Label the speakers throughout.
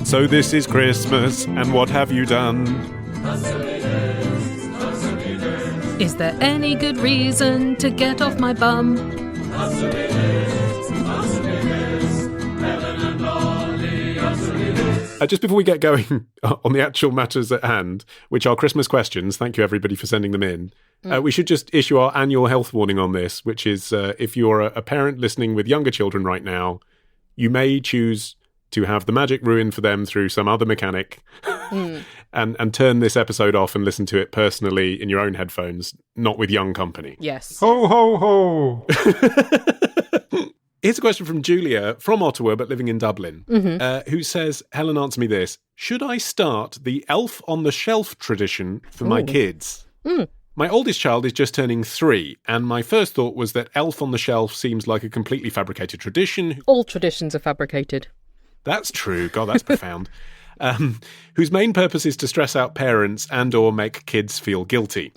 Speaker 1: So this is Christmas, and what have you done?
Speaker 2: Is there any good reason to get off my bum?
Speaker 1: Just before we get going on the actual matters at hand, which are Christmas questions, thank you everybody for sending them in, we should just issue our annual health warning on this, which is if you're a parent listening with younger children right now, you may choose to have the magic ruined for them through some other mechanic and turn this episode off and listen to it personally in your own headphones, not with young company.
Speaker 2: Yes.
Speaker 3: Ho, ho, ho.
Speaker 1: Here's a question from Julia, from Ottawa, but living in Dublin, who says, Helen, answer me this. Should I start the elf on the shelf tradition for my kids? My oldest child is just turning 3, and my first thought was that elf on the shelf seems like a completely fabricated tradition.
Speaker 2: All traditions are fabricated.
Speaker 1: That's true. God, that's profound. Whose main purpose is to stress out parents and or make kids feel guilty.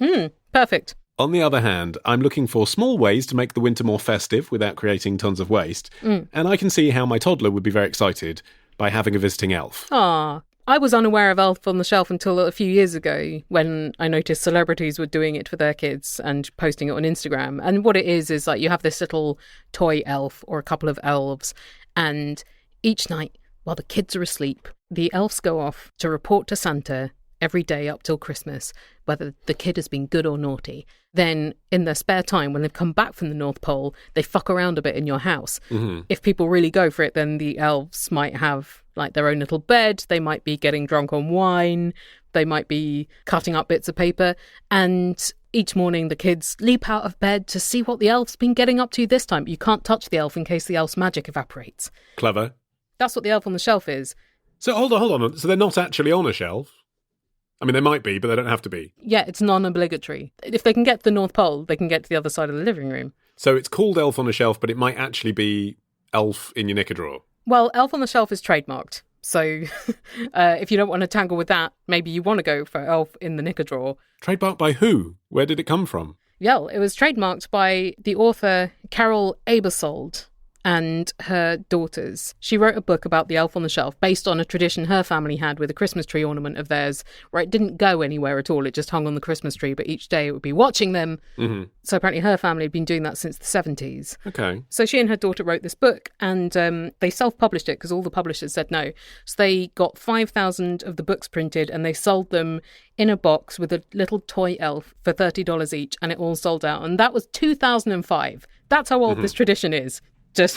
Speaker 2: Perfect.
Speaker 1: On the other hand, I'm looking for small ways to make the winter more festive without creating tons of waste. And I can see how my toddler would be very excited by having a visiting elf.
Speaker 2: Ah, I was unaware of Elf on the Shelf until a few years ago when I noticed celebrities were doing it for their kids and posting it on Instagram. And what it is like you have this little toy elf or a couple of elves, and each night while the kids are asleep, the elves go off to report to Santa every day up till Christmas whether the kid has been good or naughty. Then in their spare time, when they've come back from the North Pole, they fuck around a bit in your house. If people really go for it, then the elves might have like their own little bed. They might be getting drunk on wine. They might be cutting up bits of paper. And each morning the kids leap out of bed to see what the elf's been getting up to this time. You can't touch the elf in case the elf's magic evaporates.
Speaker 1: Clever.
Speaker 2: That's what the Elf on the Shelf is.
Speaker 1: So hold on. So they're not actually on a shelf? I mean, they might be, but they don't have to be.
Speaker 2: Yeah, it's non-obligatory. If they can get to the North Pole, they can get to the other side of the living room.
Speaker 1: So it's called Elf on a Shelf, but it might actually be Elf in your knicker drawer.
Speaker 2: Well, Elf on the Shelf is trademarked. So if you don't want to tangle with that, maybe you want to go for Elf in the knicker drawer.
Speaker 1: Trademarked by who? Where did it come from?
Speaker 2: Yeah, it was trademarked by the author Carol Aebersold and her daughters. She wrote a book about the Elf on the Shelf based on a tradition her family had with a Christmas tree ornament of theirs where it didn't go anywhere at all. It just hung on the Christmas tree, but each day it would be watching them. So apparently her family had been doing that since the 70s.
Speaker 1: Okay.
Speaker 2: So she and her daughter wrote this book, and they self-published it because all the publishers said no. So they got 5,000 of the books printed and they sold them in a box with a little toy elf for $30 each, and it all sold out. And that was 2005. That's how old this tradition is. Just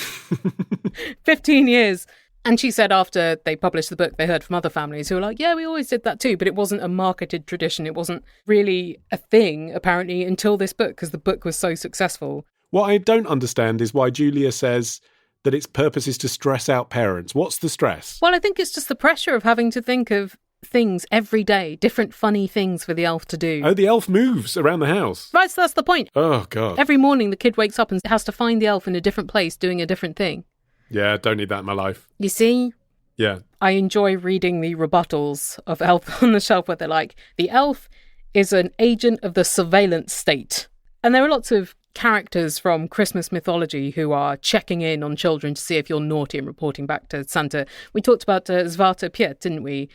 Speaker 2: 15 years. And she said after they published the book, they heard from other families who were like, yeah, we always did that too. But it wasn't a marketed tradition. It wasn't really a thing, apparently, until this book, because the book was so successful.
Speaker 1: What I don't understand is why Julia says that its purpose is to stress out parents. What's the stress?
Speaker 2: Well, I think it's just the pressure of having to think of things every day, different funny things for the elf to do.
Speaker 1: Oh, the elf moves around the house.
Speaker 2: Right, so that's the point.
Speaker 1: Oh, God.
Speaker 2: Every morning the kid wakes up and has to find the elf in a different place doing a different thing.
Speaker 1: Yeah, don't need that in my life.
Speaker 2: You see?
Speaker 1: Yeah.
Speaker 2: I enjoy reading the rebuttals of Elf on the Shelf where they're like, the elf is an agent of the surveillance state. And there are lots of characters from Christmas mythology who are checking in on children to see if you're naughty and reporting back to Santa. We talked about Zwarte Piet, didn't we,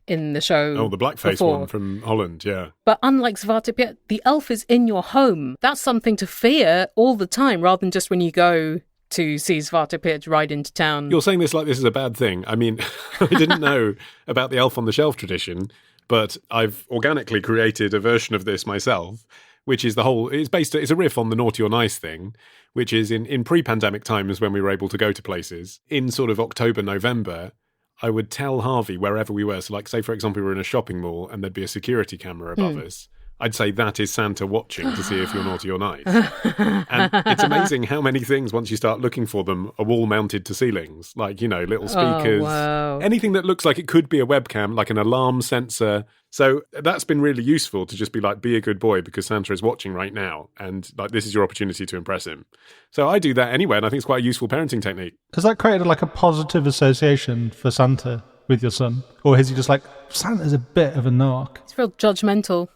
Speaker 2: in the show?
Speaker 1: Oh, the blackface
Speaker 2: before.
Speaker 1: one from Holland, yeah.
Speaker 2: But unlike Zwarte Piet, the elf is in your home. That's something to fear all the time, rather than just when you go to see Zwarte Piet ride into town.
Speaker 1: You're saying this like this is a bad thing. I mean, I didn't know about the Elf on the Shelf tradition, but I've organically created a version of this myself, which is it's a riff on the naughty or nice thing, which is in pre-pandemic times when we were able to go to places. In sort of October, November, I would tell Harvey wherever we were. So like, say, for example, we were in a shopping mall and there'd be a security camera above us. I'd say that is Santa watching to see if you're naughty or nice. And it's amazing how many things, once you start looking for them, are wall mounted to ceilings. Like, little speakers.
Speaker 2: Oh, wow.
Speaker 1: Anything that looks like it could be a webcam, like an alarm sensor. So that's been really useful to just be like, be a good boy because Santa is watching right now. And like, this is your opportunity to impress him. So I do that anyway, and I think it's quite a useful parenting technique.
Speaker 3: Has that created like a positive association for Santa with your son? Or is he just like, Santa's a bit of a narc?
Speaker 2: It's real judgmental.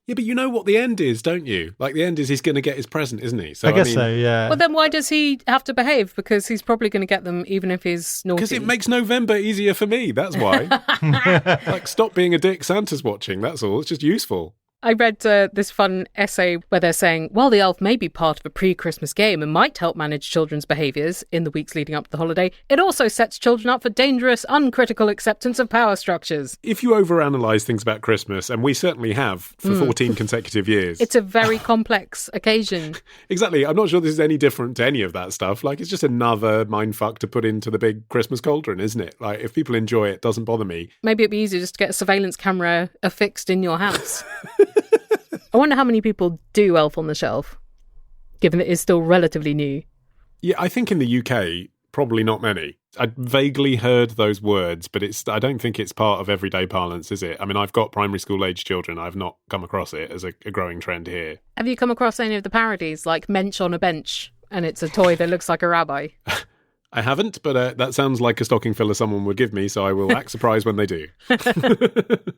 Speaker 1: Yeah, but you know what the end is, don't you? Like, the end is he's going to get his present, isn't he? So
Speaker 3: I guess so, yeah.
Speaker 2: Well, then why does he have to behave? Because he's probably going to get them even if he's naughty.
Speaker 1: Because it makes November easier for me, that's why. Like, stop being a dick, Santa's watching, that's all. It's just useful.
Speaker 2: I read this fun essay where they're saying, while the elf may be part of a pre-Christmas game and might help manage children's behaviours in the weeks leading up to the holiday, it also sets children up for dangerous, uncritical acceptance of power structures.
Speaker 1: If you overanalyse things about Christmas, and we certainly have for 14 consecutive years...
Speaker 2: It's a very complex occasion.
Speaker 1: Exactly. I'm not sure this is any different to any of that stuff. Like, it's just another mindfuck to put into the big Christmas cauldron, isn't it? Like, if people enjoy it, it doesn't bother me.
Speaker 2: Maybe it'd be easier just to get a surveillance camera affixed in your house. I wonder how many people do Elf on the Shelf, given that it's still relatively new.
Speaker 1: Yeah, I think in the UK, probably not many. I vaguely heard those words, but I don't think it's part of everyday parlance, is it? I mean, I've got primary school age children. I've not come across it as a growing trend here.
Speaker 2: Have you come across any of the parodies, like Mensch on a Bench, and it's a toy that looks like a rabbi?
Speaker 1: I haven't, but that sounds like a stocking filler someone would give me, so I will act surprised when they do.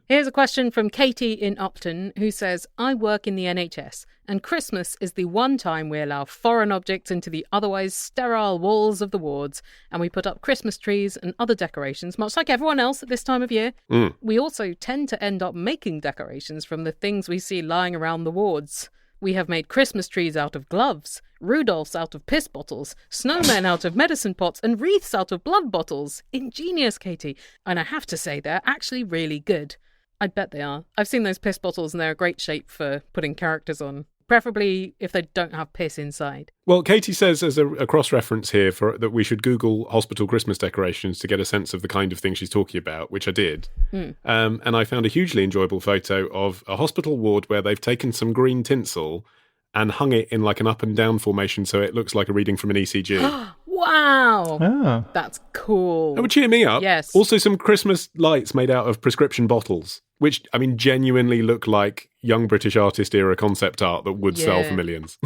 Speaker 2: Here's a question from Katie in Upton, who says, I work in the NHS, and Christmas is the one time we allow foreign objects into the otherwise sterile walls of the wards, and we put up Christmas trees and other decorations, much like everyone else at this time of year. We also tend to end up making decorations from the things we see lying around the wards. We have made Christmas trees out of gloves, Rudolphs out of piss bottles, snowmen out of medicine pots, and wreaths out of blood bottles. Ingenious, Katie. And I have to say, they're actually really good. I bet they are. I've seen those piss bottles and they're a great shape for putting characters on. Preferably if they don't have piss inside. Well,
Speaker 1: Katie says as a cross-reference here that we should Google hospital Christmas decorations to get a sense of the kind of thing she's talking about, which I did. And I found a hugely enjoyable photo of a hospital ward where they've taken some green tinsel and hung it in like an up and down formation so it looks like a reading from an ECG.
Speaker 2: Wow!
Speaker 3: Oh.
Speaker 2: That's cool.
Speaker 1: That would cheer me up.
Speaker 2: Yes.
Speaker 1: Also some Christmas lights made out of prescription bottles, which, I mean, genuinely look like young British artist era concept art that would sell for millions.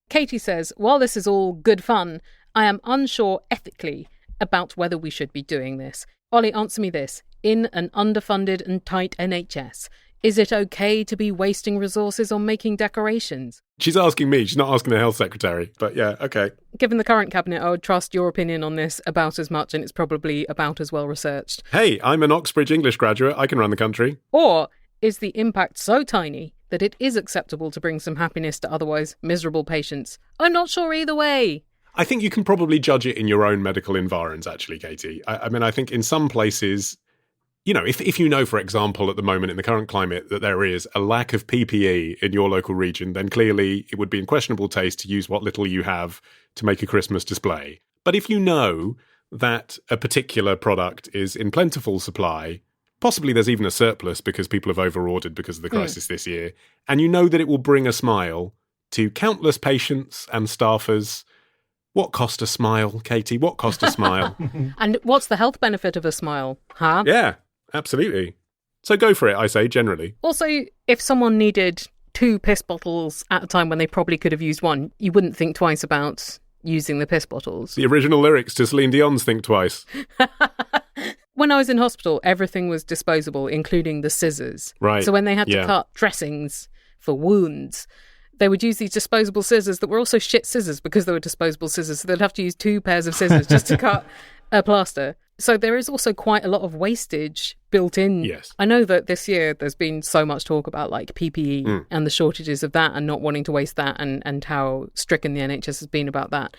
Speaker 2: Katie says, while this is all good fun, I am unsure ethically about whether we should be doing this. Ollie, answer me this. In an underfunded and tight NHS, is it okay to be wasting resources on making decorations?
Speaker 1: She's asking me. She's not asking the health secretary. But yeah, okay.
Speaker 2: Given the current cabinet, I would trust your opinion on this about as much, and it's probably about as well researched.
Speaker 1: Hey, I'm an Oxbridge English graduate. I can run the country.
Speaker 2: Or is the impact so tiny that it is acceptable to bring some happiness to otherwise miserable patients? I'm not sure either way.
Speaker 1: I think you can probably judge it in your own medical environs, actually, Katie. I mean, I think in some places... You know, if you know, for example, at the moment in the current climate that there is a lack of PPE in your local region, then clearly it would be in questionable taste to use what little you have to make a Christmas display. But if you know that a particular product is in plentiful supply, possibly there's even a surplus because people have overordered because of the crisis this year, and you know that it will bring a smile to countless patients and staffers. What cost a smile, Katie? What cost a smile?
Speaker 2: And what's the health benefit of a smile, huh?
Speaker 1: Yeah. Absolutely. So go for it, I say, generally.
Speaker 2: Also, if someone needed 2 piss bottles at a time when they probably could have used 1, you wouldn't think twice about using the piss bottles.
Speaker 1: The original lyrics to Celine Dion's Think Twice.
Speaker 2: When I was in hospital, everything was disposable, including the scissors.
Speaker 1: Right.
Speaker 2: So when they had to cut dressings for wounds, they would use these disposable scissors that were also shit scissors because they were disposable scissors. So they'd have to use 2 pairs of scissors just to cut a plaster. So there is also quite a lot of wastage built in.
Speaker 1: Yes.
Speaker 2: I know that this year there's been so much talk about like PPE and the shortages of that and not wanting to waste that and how stricken the NHS has been about that.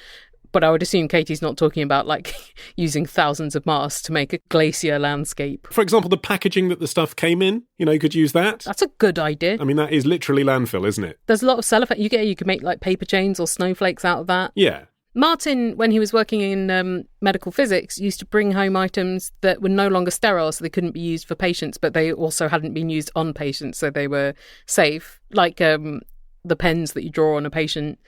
Speaker 2: But I would assume Katie's not talking about like using thousands of masks to make a glacier landscape.
Speaker 1: For example, the packaging that the stuff came in, you know, you could use that.
Speaker 2: That's a good idea.
Speaker 1: I mean, that is literally landfill, isn't it?
Speaker 2: There's a lot of cellophane. You could make like paper chains or snowflakes out of that.
Speaker 1: Yeah.
Speaker 2: Martin, when he was working in medical physics, used to bring home items that were no longer sterile, so they couldn't be used for patients, but they also hadn't been used on patients, so they were safe. Like the pens that you draw on a patient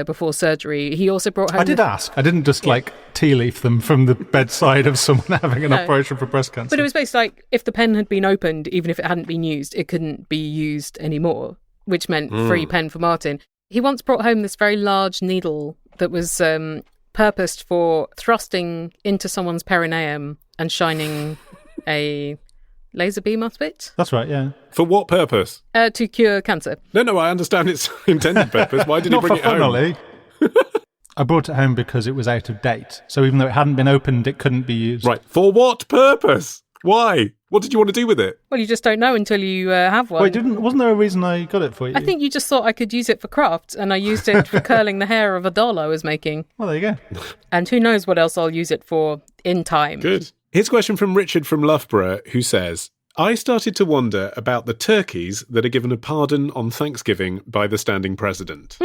Speaker 2: before surgery. He also brought home...
Speaker 3: I did ask. I didn't just tea leaf them from the bedside of someone having an operation for breast cancer.
Speaker 2: But it was basically like, if the pen had been opened, even if it hadn't been used, it couldn't be used anymore, which meant free pen for Martin. He once brought home this very large needle that was purposed for thrusting into someone's perineum and shining a laser beam us bit.
Speaker 3: That's right, yeah.
Speaker 1: For what purpose?
Speaker 2: To cure cancer.
Speaker 1: No, I understand its intended purpose. Why did he
Speaker 3: Not
Speaker 1: bring
Speaker 3: for
Speaker 1: it home?
Speaker 3: funnily. I brought it home because it was out of date. So even though it hadn't been opened, it couldn't be used.
Speaker 1: Right. For what purpose? Why? What did you want to do with it?
Speaker 2: Well, you just don't know until you have one.
Speaker 3: Wait, wasn't there a reason I got it for you?
Speaker 2: I think you just thought I could use it for craft, and I used it for curling the hair of a doll I was making.
Speaker 3: Well, there you go.
Speaker 2: And who knows what else I'll use it for in time.
Speaker 1: Good. Here's a question from Richard from Loughborough, who says, I started to wonder about the turkeys that are given a pardon on Thanksgiving by the standing president.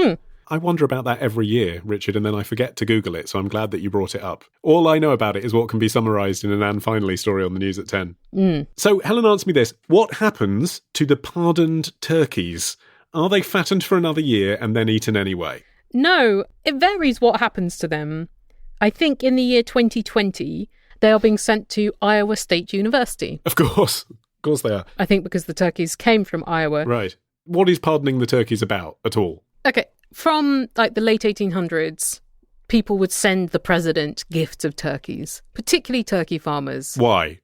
Speaker 1: I wonder about that every year, Richard, and then I forget to Google it, so I'm glad that you brought it up. All I know about it is what can be summarised in an Anne Finally story on the news at 10. So, Helen, answer me this. What happens to the pardoned turkeys? Are they fattened for another year and then eaten anyway?
Speaker 2: No, it varies what happens to them. I think in the year 2020, they are being sent to Iowa State University.
Speaker 1: Of course they are.
Speaker 2: I think because the turkeys came from Iowa.
Speaker 1: Right. What is pardoning the turkeys about at all?
Speaker 2: Okay. From like the late 1800s, people would send the president gifts of turkeys, particularly turkey farmers.
Speaker 1: Why?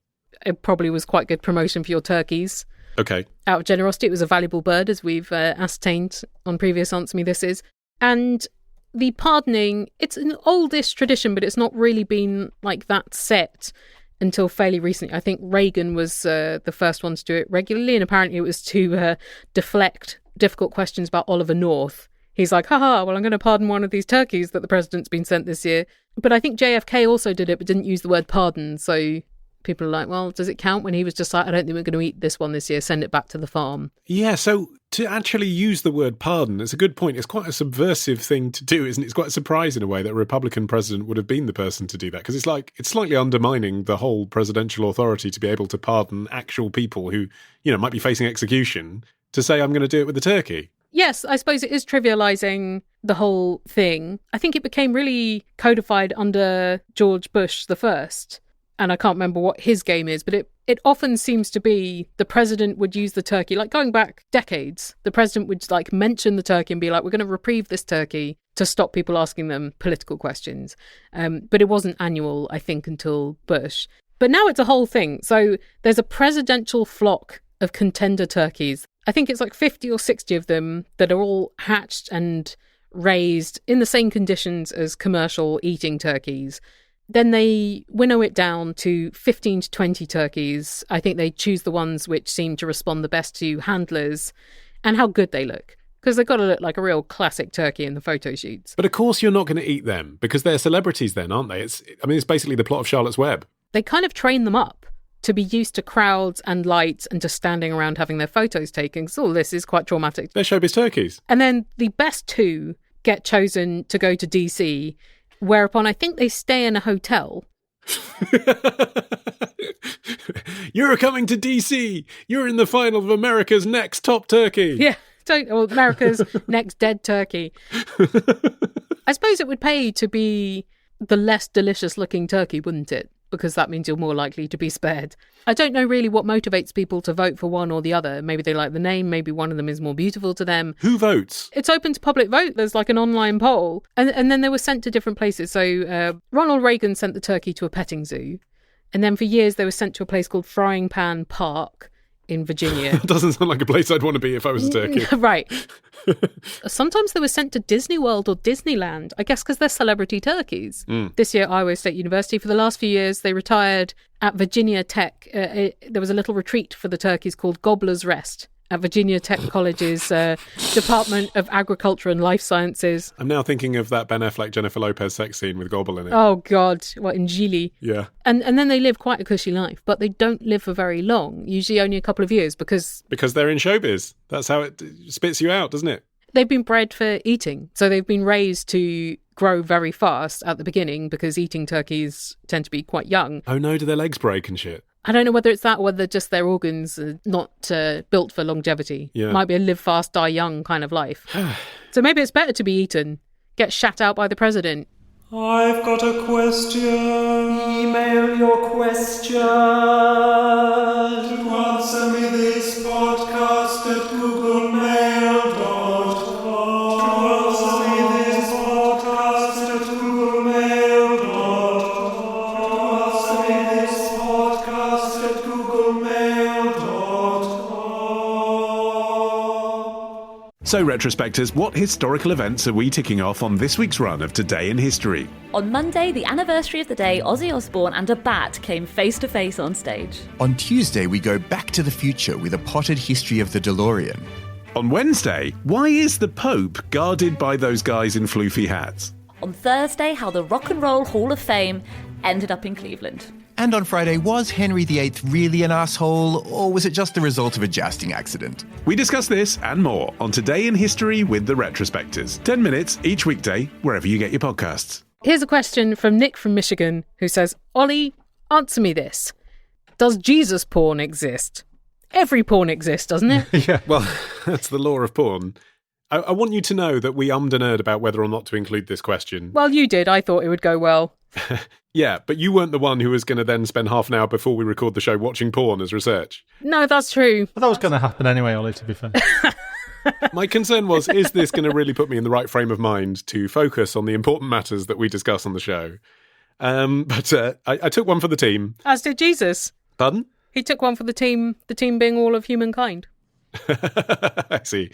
Speaker 2: It probably was quite good promotion for your turkeys.
Speaker 1: Okay.
Speaker 2: Out of generosity, it was a valuable bird, as we've ascertained on previous Answer Me This Is. And the pardoning, it's an oldish tradition, but it's not really been like that set until fairly recently. I think Reagan was the first one to do it regularly, and apparently it was to deflect difficult questions about Oliver North. He's like, haha, well, I'm going to pardon one of these turkeys that the president's been sent this year. But I think JFK also did it, but didn't use the word pardon. So people are like, well, does it count when he was just like, I don't think we're going to eat this one this year, send it back to the farm? Yeah,
Speaker 1: so to actually use the word pardon, it's a good point. It's quite a subversive thing to do, isn't it? It's quite a surprise in a way that a Republican president would have been the person to do that, because it's slightly undermining the whole presidential authority to be able to pardon actual people who, might be facing execution, to say, I'm going to do it with the turkey.
Speaker 2: Yes, I suppose it is trivialising the whole thing. I think it became really codified under George Bush the first, and I can't remember what his game is, but it often seems to be the president would use the turkey, like going back decades, the president would like mention the turkey and be like, we're going to reprieve this turkey to stop people asking them political questions. But it wasn't annual, I think, until Bush. But now it's a whole thing. So there's a presidential flock of contender turkeys. I think it's like 50 or 60 of them that are all hatched and raised in the same conditions as commercial eating turkeys. Then they winnow it down to 15 to 20 turkeys. I think they choose the ones which seem to respond the best to handlers and how good they look, because they've got to look like a real classic turkey in the photo shoots.
Speaker 1: But of course you're not going to eat them, because they're celebrities then, aren't they? It's basically the plot of Charlotte's Web.
Speaker 2: They kind of train them up to be used to crowds and lights and just standing around having their photos taken. So all this is quite traumatic.
Speaker 1: They're showbiz turkeys.
Speaker 2: And then the best two get chosen to go to DC, whereupon I think they stay in a hotel.
Speaker 1: You're coming to DC. You're in the final of America's Next Top Turkey.
Speaker 2: Yeah, or America's Next Dead Turkey. I suppose it would pay to be the less delicious looking turkey, wouldn't it? Because that means you're more likely to be spared. I don't know really what motivates people to vote for one or the other. Maybe they like the name, maybe one of them is more beautiful to them.
Speaker 1: Who votes?
Speaker 2: It's open to public vote. There's like an online poll. And then they were sent to different places. So Ronald Reagan sent the turkey to a petting zoo. And then for years they were sent to a place called Frying Pan Park in Virginia.
Speaker 1: That doesn't sound like a place I'd want to be if I was a turkey.
Speaker 2: Right. Sometimes they were sent to Disney World or Disneyland, I guess because they're celebrity turkeys. This year, Iowa State University. For the last few years, they retired at Virginia Tech. There was a little retreat for the turkeys called Gobbler's Rest at Virginia Tech College's Department of Agriculture and Life Sciences.
Speaker 1: I'm now thinking of that Ben Affleck, Jennifer Lopez sex scene with Gobble in it.
Speaker 2: Oh, God. What, in Gili?
Speaker 1: Yeah.
Speaker 2: And then they live quite a cushy life, but they don't live for very long, usually only a couple of years because
Speaker 1: they're in showbiz. That's how it spits you out, doesn't it?
Speaker 2: They've been bred for eating. So they've been raised to grow very fast at the beginning because eating turkeys tend to be quite young.
Speaker 1: Oh no, do their legs break and shit?
Speaker 2: I don't know whether it's that or whether just their organs are not built for longevity.
Speaker 1: Yeah.
Speaker 2: Might be a live fast, die young kind of life. So maybe it's better to be eaten. Get shat out by the president.
Speaker 4: I've got a question. Email your question to answer me this podcast at googlemail.com.
Speaker 1: So, retrospectors, what historical events are we ticking off on this week's run of Today in History?
Speaker 5: On Monday, the anniversary of the day Ozzy Osbourne and a bat came face to face on stage.
Speaker 6: On Tuesday, we go back to the future with a potted history of the DeLorean.
Speaker 1: On Wednesday, why is the Pope guarded by those guys in floofy hats?
Speaker 5: On Thursday, how the Rock and Roll Hall of Fame ended up in Cleveland.
Speaker 6: And on Friday, was Henry VIII really an asshole, or was it just the result of a jousting accident?
Speaker 1: We discuss this and more on Today in History with the Retrospectors. 10 minutes each weekday, wherever you get your podcasts.
Speaker 2: Here's a question from Nick from Michigan, who says, Ollie, answer me this. Does Jesus porn exist? Every porn exists, doesn't it?
Speaker 3: Yeah.
Speaker 1: Well, that's the law of porn. I want you to know that we ummed and erred about whether or not to include this question.
Speaker 2: Well, you did. I thought it would go well.
Speaker 1: Yeah, but you weren't the one who was going to then spend half an hour before we record the show watching porn as research.
Speaker 2: No, that's true.
Speaker 3: But that was going to happen anyway, Ollie, to be fair.
Speaker 1: My concern was, is this going to really put me in the right frame of mind to focus on the important matters that we discuss on the show? But I took one for the team.
Speaker 2: As did Jesus.
Speaker 1: Pardon?
Speaker 2: He took one for the team being all of humankind.
Speaker 1: I see.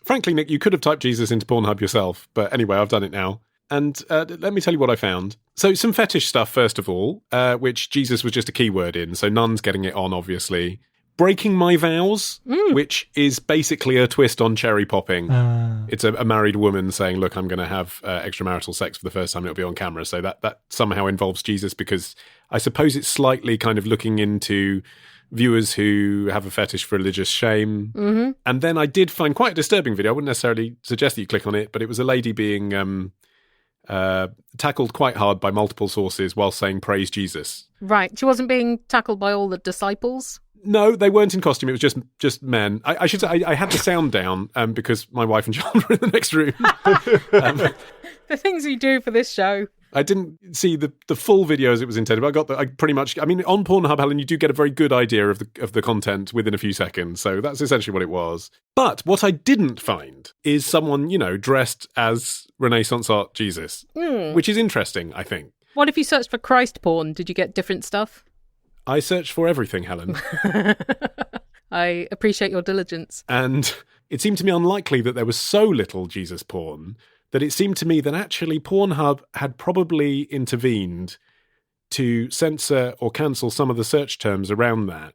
Speaker 1: Frankly, Nick, you could have typed Jesus into Pornhub yourself, but anyway, I've done it now. And let me tell you what I found. So some fetish stuff, first of all, which Jesus was just a keyword in, so none's getting it on, obviously. Breaking my vows, which is basically a twist on cherry popping. It's a married woman saying, look, I'm going to have extramarital sex for the first time, and it'll be on camera. So that somehow involves Jesus, because I suppose it's slightly kind of looking into viewers who have a fetish for religious shame. Mm-hmm. And then I did find quite a disturbing video. I wouldn't necessarily suggest that you click on it, but it was a lady being tackled quite hard by multiple sources while saying praise Jesus.
Speaker 2: Right. She wasn't being tackled by all the disciples?
Speaker 1: No, they weren't in costume. It was just men. I should say I had the sound down because my wife and child were in the next room.
Speaker 2: The things you do for this show.
Speaker 1: I didn't see the full video as it was intended, but on Pornhub, Helen, you do get a very good idea of the content within a few seconds. So that's essentially what it was. But what I didn't find is someone, dressed as Renaissance art Jesus, which is interesting, I think.
Speaker 2: What if you searched for Christ porn? Did you get different stuff?
Speaker 1: I searched for everything, Helen.
Speaker 2: I appreciate your diligence.
Speaker 1: And it seemed to me unlikely that there was so little Jesus porn that it seemed to me that actually Pornhub had probably intervened to censor or cancel some of the search terms around that.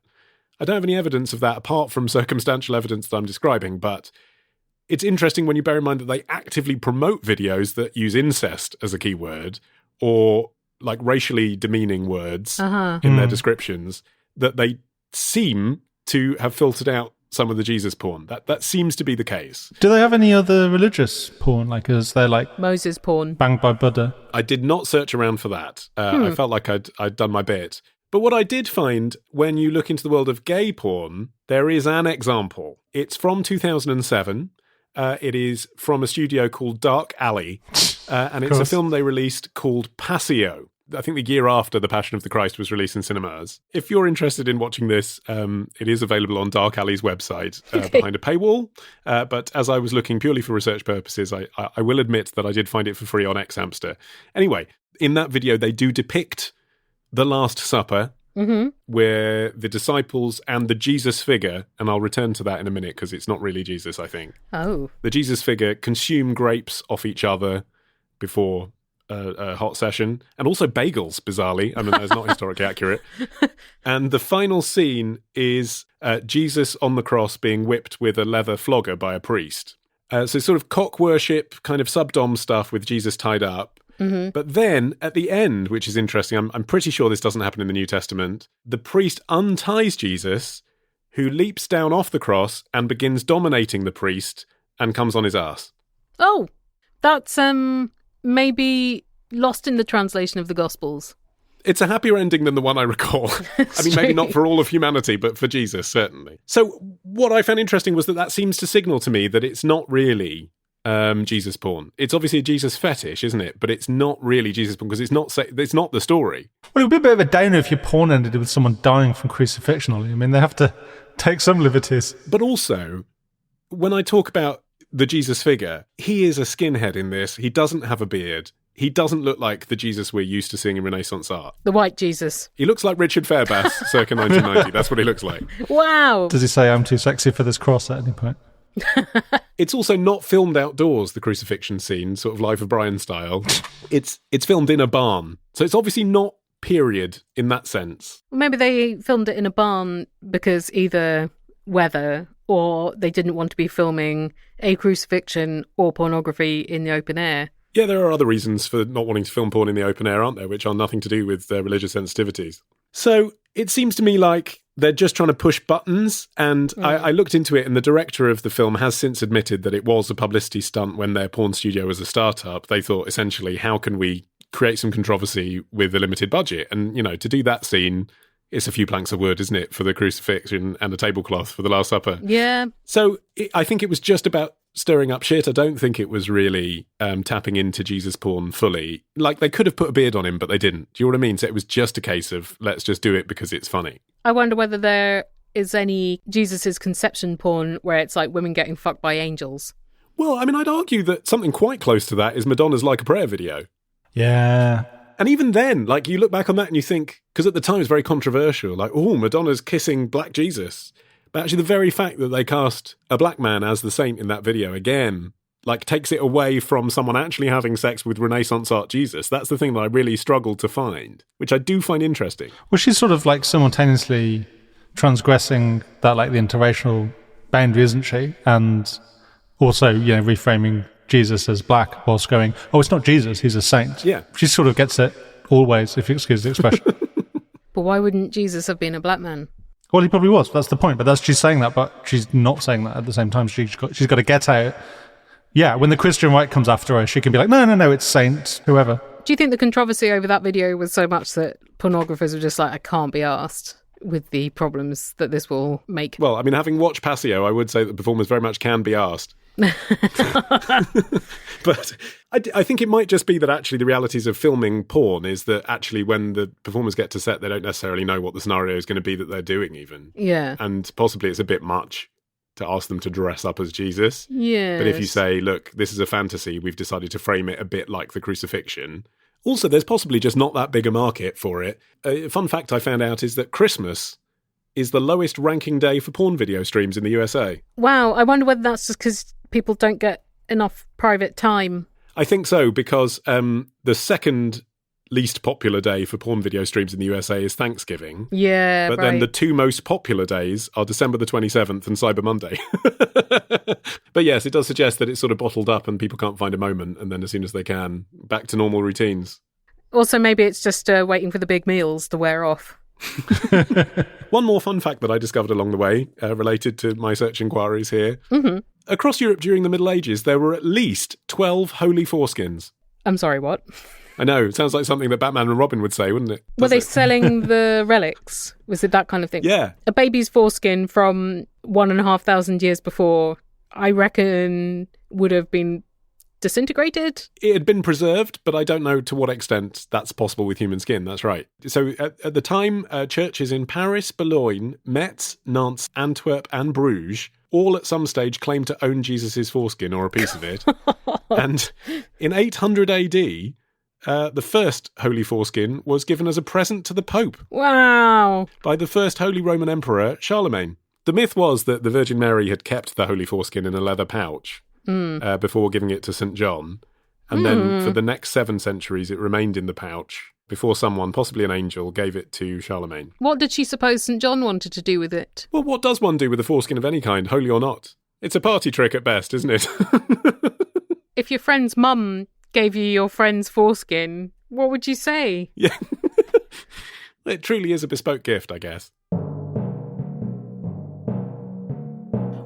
Speaker 1: I don't have any evidence of that apart from circumstantial evidence that I'm describing, but it's interesting when you bear in mind that they actively promote videos that use incest as a keyword or like racially demeaning words in their descriptions, that they seem to have filtered out some of the Jesus porn. That seems to be the case.
Speaker 3: Do they have any other religious porn? Like, is there like
Speaker 2: Moses porn?
Speaker 3: Banged by Buddha?
Speaker 1: I did not search around for that. I felt like I'd done my bit. But what I did find, when you look into the world of gay porn, there is an example. It's from 2007. It is from a studio called Dark Alley. And it's a film they released called Passio. I think the year after The Passion of the Christ was released in cinemas. If you're interested in watching this, it is available on Dark Alley's website behind a paywall. But as I was looking purely for research purposes, I will admit that I did find it for free on Xhamster. Anyway, in that video, they do depict the Last Supper, where the disciples and the Jesus figure, and I'll return to that in a minute because it's not really Jesus, I think.
Speaker 2: Oh. The
Speaker 1: Jesus figure consume grapes off each other before a hot session, and also bagels, bizarrely. I mean, that's not historically accurate. And the final scene is Jesus on the cross being whipped with a leather flogger by a priest. So sort of cock worship, kind of subdom stuff with Jesus tied up. Mm-hmm. But then at the end, which is interesting, I'm pretty sure this doesn't happen in the New Testament, the priest unties Jesus, who leaps down off the cross and begins dominating the priest and comes on his ass.
Speaker 2: Oh, that's maybe lost in the translation of the Gospels.
Speaker 1: It's a happier ending than the one I recall. I mean, maybe not for all of humanity, but for Jesus, certainly. So what I found interesting was that seems to signal to me that it's not really Jesus porn. It's obviously a Jesus fetish, isn't it? But it's not really Jesus porn because it's not the story.
Speaker 3: Well, it would be a bit of a downer if your porn ended with someone dying from crucifixion. I mean, they have to take some liberties.
Speaker 1: But also, when I talk about the Jesus figure, he is a skinhead in this. He doesn't have a beard. He doesn't look like the Jesus we're used to seeing in Renaissance art.
Speaker 2: The white Jesus.
Speaker 1: He looks like Richard Fairbass, circa 1990. That's what he looks like.
Speaker 2: Wow.
Speaker 3: Does he say, I'm too sexy for this cross at any point?
Speaker 1: It's also not filmed outdoors, the crucifixion scene, sort of Life of Brian style. It's filmed in a barn. So it's obviously not period in that sense.
Speaker 2: Maybe they filmed it in a barn because either weather or they didn't want to be filming a crucifixion or pornography in the open air.
Speaker 1: Yeah, there are other reasons for not wanting to film porn in the open air, aren't there, which are nothing to do with religious sensitivities. So it seems to me like they're just trying to push buttons, and I looked into it, and the director of the film has since admitted that it was a publicity stunt when their porn studio was a startup. They thought, essentially, how can we create some controversy with a limited budget? And, to do that scene, it's a few planks of wood, isn't it, for the crucifixion and a tablecloth for the Last Supper.
Speaker 2: Yeah.
Speaker 1: So I think it was just about stirring up shit. I don't think it was really tapping into Jesus porn fully. Like, they could have put a beard on him, but they didn't. Do you know what I mean? So it was just a case of, let's just do it because it's funny.
Speaker 2: I wonder whether there is any Jesus's conception porn where it's like women getting fucked by angels.
Speaker 1: Well, I mean, I'd argue that something quite close to that is Madonna's Like a Prayer video.
Speaker 3: Yeah.
Speaker 1: And even then, like, you look back on that and you think, because at the time it was very controversial, like, oh, Madonna's kissing black Jesus. But actually the very fact that they cast a black man as the saint in that video, again, like, takes it away from someone actually having sex with Renaissance art Jesus. That's the thing that I really struggled to find, which I do find interesting.
Speaker 3: Well, she's sort of like simultaneously transgressing that, like, the interracial boundary, isn't she? And also, reframing Jesus as black whilst going, oh, it's not Jesus, he's a saint.
Speaker 1: Yeah.
Speaker 3: She sort of gets it always, if you excuse the expression.
Speaker 2: But why wouldn't Jesus have been a black man?
Speaker 3: Well, he probably was. That's the point. But she's saying that, but she's not saying that at the same time. She's got to get out. Yeah, when the Christian right comes after her, she can be like, no, it's saint, whoever.
Speaker 2: Do you think the controversy over that video was so much that pornographers were just like, I can't be arsed with the problems that this will make?
Speaker 1: Well, I mean, having watched Passio, I would say that the performers very much can be asked. But I think it might just be that actually the realities of filming porn is that actually when the performers get to set, they don't necessarily know what the scenario is going to be that they're doing even.
Speaker 2: Yeah.
Speaker 1: And possibly it's a bit much to ask them to dress up as Jesus.
Speaker 2: Yeah.
Speaker 1: But if you say, look, this is a fantasy, we've decided to frame it a bit like the crucifixion. Also, there's possibly just not that big a market for it. A fun fact I found out is that Christmas is the lowest ranking day for porn video streams in the USA.
Speaker 2: Wow, I wonder whether that's just because people don't get enough private time.
Speaker 1: I think so, because the second least popular day for porn video streams in the USA is Thanksgiving.
Speaker 2: Yeah,
Speaker 1: But then the two most popular days are December the 27th and Cyber Monday. But yes, it does suggest that it's sort of bottled up and people can't find a moment, and then as soon as they can, back to normal routines.
Speaker 2: Also, maybe it's just waiting for the big meals to wear off.
Speaker 1: One more fun fact that I discovered along the way, related to my search inquiries here.
Speaker 2: Mm-hmm.
Speaker 1: Across Europe during the Middle Ages, there were at least 12 holy foreskins.
Speaker 2: I'm sorry, what?
Speaker 1: I know, it sounds like something that Batman and Robin would say, wouldn't it?
Speaker 2: Were they selling the relics? Was it that kind of thing?
Speaker 1: Yeah.
Speaker 2: A baby's foreskin from 1,500 years before, I reckon, would have been disintegrated?
Speaker 1: It had been preserved, but I don't know to what extent that's possible with human skin. That's right. So at the time, churches in Paris, Boulogne, Metz, Nantes, Antwerp and Bruges all at some stage claimed to own Jesus' foreskin or a piece of it. And in 800 AD, the first holy foreskin was given as a present to the Pope.
Speaker 2: Wow.
Speaker 1: By the first Holy Roman Emperor, Charlemagne. The myth was that the Virgin Mary had kept the holy foreskin in a leather pouch before giving it to St. John. And then for the next 7 centuries, it remained in the pouch before someone, possibly an angel, gave it to Charlemagne.
Speaker 2: What did she suppose St. John wanted to do with it?
Speaker 1: Well, what does one do with a foreskin of any kind, holy or not? It's a party trick at best, isn't it?
Speaker 2: If your friend's mum gave you your friend's foreskin, what would you say?
Speaker 1: Yeah. It truly is a bespoke gift, I guess.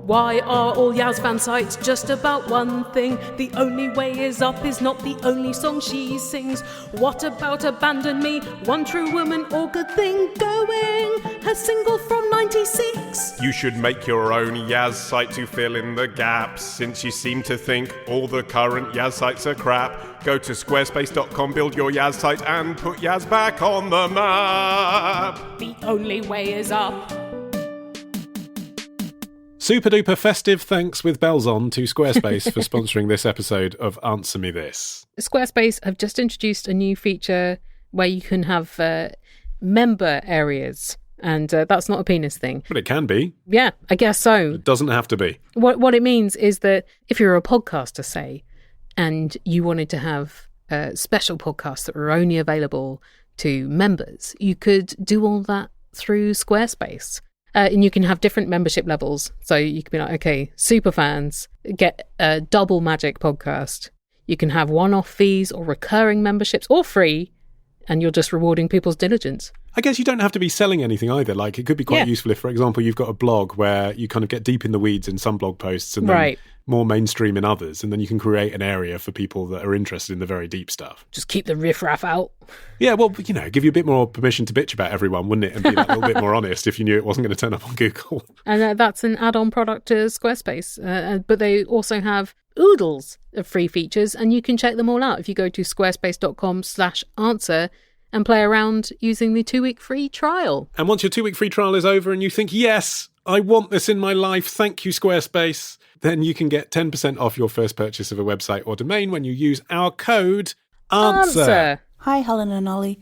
Speaker 7: Why are all Yaz fan sites just about one thing? The Only Way Is Up is not the only song she sings. What about Abandon Me? One True Woman, All Good Thing Going. Her single from 96.
Speaker 8: You should make your own Yaz site to fill in the gaps. Since you seem to think all the current Yaz sites are crap, go to squarespace.com, build your Yaz site and put Yaz back on the map.
Speaker 7: The Only Way Is Up.
Speaker 1: Super duper festive thanks with bells on to Squarespace for sponsoring this episode of Answer Me This.
Speaker 2: Squarespace have just introduced a new feature where you can have member areas And that's not a penis thing.
Speaker 1: But it can be.
Speaker 2: Yeah, I guess so.
Speaker 1: It doesn't have to be.
Speaker 2: What it means is that if you're a podcaster, say, and you wanted to have special podcasts that were only available to members, you could do all that through Squarespace. And you can have different membership levels. So you could be like, okay, super fans get a double magic podcast. You can have one-off fees or recurring memberships or free, and you're just rewarding people's diligence.
Speaker 1: I guess you don't have to be selling anything either. Like, it could be quite useful if, for example, you've got a blog where you kind of get deep in the weeds in some blog posts and then more mainstream in others, and then you can create an area for people that are interested in the very deep stuff.
Speaker 2: Just keep the riffraff out.
Speaker 1: Yeah, well, give you a bit more permission to bitch about everyone, wouldn't it? And be that little bit more honest if you knew it wasn't going to turn up on Google. And
Speaker 2: that's an add-on product to Squarespace. But they also have oodles of free features, and you can check them all out if you go to squarespace.com/answer and play around using the 2-week free trial.
Speaker 1: And once your 2-week free trial is over and you think, yes, I want this in my life, thank you, Squarespace, then you can get 10% off your first purchase of a website or domain when you use our code ANSWER.
Speaker 9: Hi, Helen and Ollie.